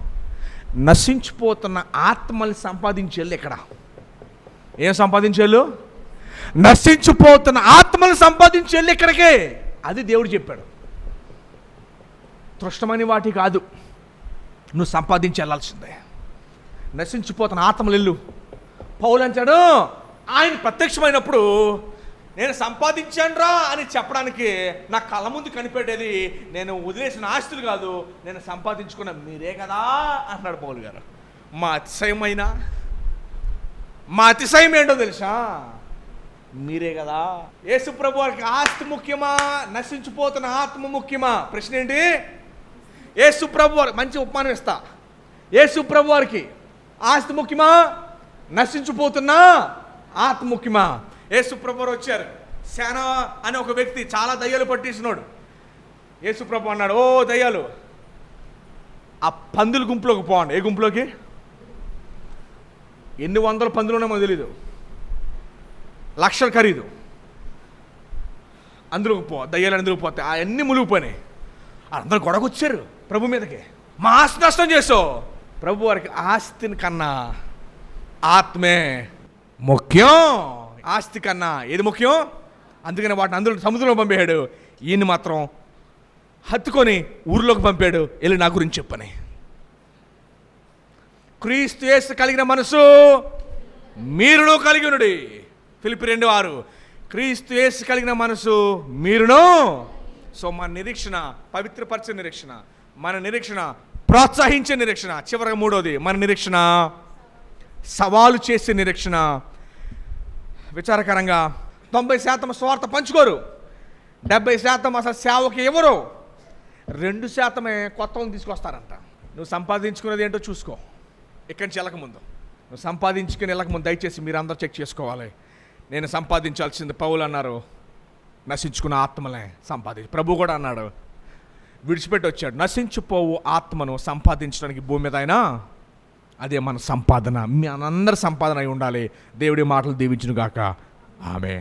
నశించిపోతున్న ఆత్మల్ని సంపాదించేళ్ళు ఇక్కడ. ఏం సంపాదించేళ్ళు? నశించిపోతున్న ఆత్మల్ని సంపాదించేళ్ళు ఇక్కడికే. అది దేవుడు చెప్పాడు. తృష్టమని వాటి కాదు, నువ్వు సంపాదించి వెళ్ళాల్సిందే. నశించిపోతున్న ఆత్మలు వెళ్ళు. పౌలు అంటాడు, ఆయన ప్రత్యక్షమైనప్పుడు నేను సంపాదించానురా అని చెప్పడానికి నా కళ్ళ ముందు కనిపెట్టేది నేను వదిలేసిన ఆస్తులు కాదు, నేను సంపాదించుకున్న మీరే కదా అన్నాడు పౌలు గారు. మా అతిశయం ఏంటో తెలుసా? మీరే కదా. యేసు ప్రభు వారికి ఆస్తి ముఖ్యమా, నశించిపోతున్న ఆత్మ ముఖ్యమా? ప్రశ్న ఏంటి? యేసు ప్రభు వారికి మంచి ఉపమానం ఇస్తా. యేసు ప్రభు వారికి ఆస్తి ముఖ్యమా, నశించిపోతున్న ఆత్మ ముఖ్యమా? యేసు ప్రభు వారు వచ్చారు. సేనా అనే ఒక వ్యక్తి చాలా దయ్యాలు పట్టేసినాడు. యేసు ప్రభు అన్నాడు, ఓ దయ్యాలు, ఆ పందుల గుంపులోకి పోండి. ఏ గుంపులోకి? ఎన్ని వందల పందులు ఉన్నామో తెలీదు, లక్షల ఖరీదు. అందులోకి దయ్యాలు అందులోకి పోతే అవన్నీ మునిగిపోయినాయి. అందరూ గొడవకొచ్చారు ప్రభు మీదకి, మా ఆస్తి నష్టం చేసావు. ప్రభు వారికి ఆస్తిని కన్నా ఆత్మే ముఖ్యం. ఆస్తి కన్నా ఏది ముఖ్యం? అందుకని వాటిని అందరూ సముద్రంలో పంపాడు. ఈయన్ని మాత్రం హత్తుకొని ఊరిలోకి పంపాడు, వెళ్ళి నా గురించి చెప్పని. క్రీస్తు యేసు కలిగిన మనసు మీరును కలిగి ఉండుడి. ఫిలిప్పీ 2:6. క్రీస్తు యేసు కలిగిన మనసు మీరును. సో మన నిరీక్షణ పవిత్రపరిచే నిరీక్షణ, మన నిరీక్షణ ప్రోత్సహించే నిరీక్షణ. చివరిగా మూడోది మన నిరీక్షణ సవాలు చేసే నిరీక్షణ. విచారకరంగా 90% స్వార్థ పంచుకోరు, 70% అసలు సేవకి ఎవరు, 2% కొత్త వాళ్ళని తీసుకొస్తారంట. నువ్వు సంపాదించుకునేది ఏంటో చూసుకో. ఇక్కడి నుంచి వెళ్ళకముందు, నువ్వు సంపాదించుకుని వెళ్ళకముందు దయచేసి మీరు అందరూ చెక్ చేసుకోవాలి. నేను సంపాదించాల్సింది, పౌలు అన్నారు, నశించుకున్న ఆత్మలే సంపాదించి. ప్రభు కూడా అన్నాడు, విడిచిపెట్టి వచ్చాడు, నశించిపోవు ఆత్మను సంపాదించడానికి భూమి మీద అయినా అదే మన సంపాదన. మీ అందరి సంపాదన అయి ఉండాలి. దేవుడి మాటలు దీవించును గాక. ఆమేన్.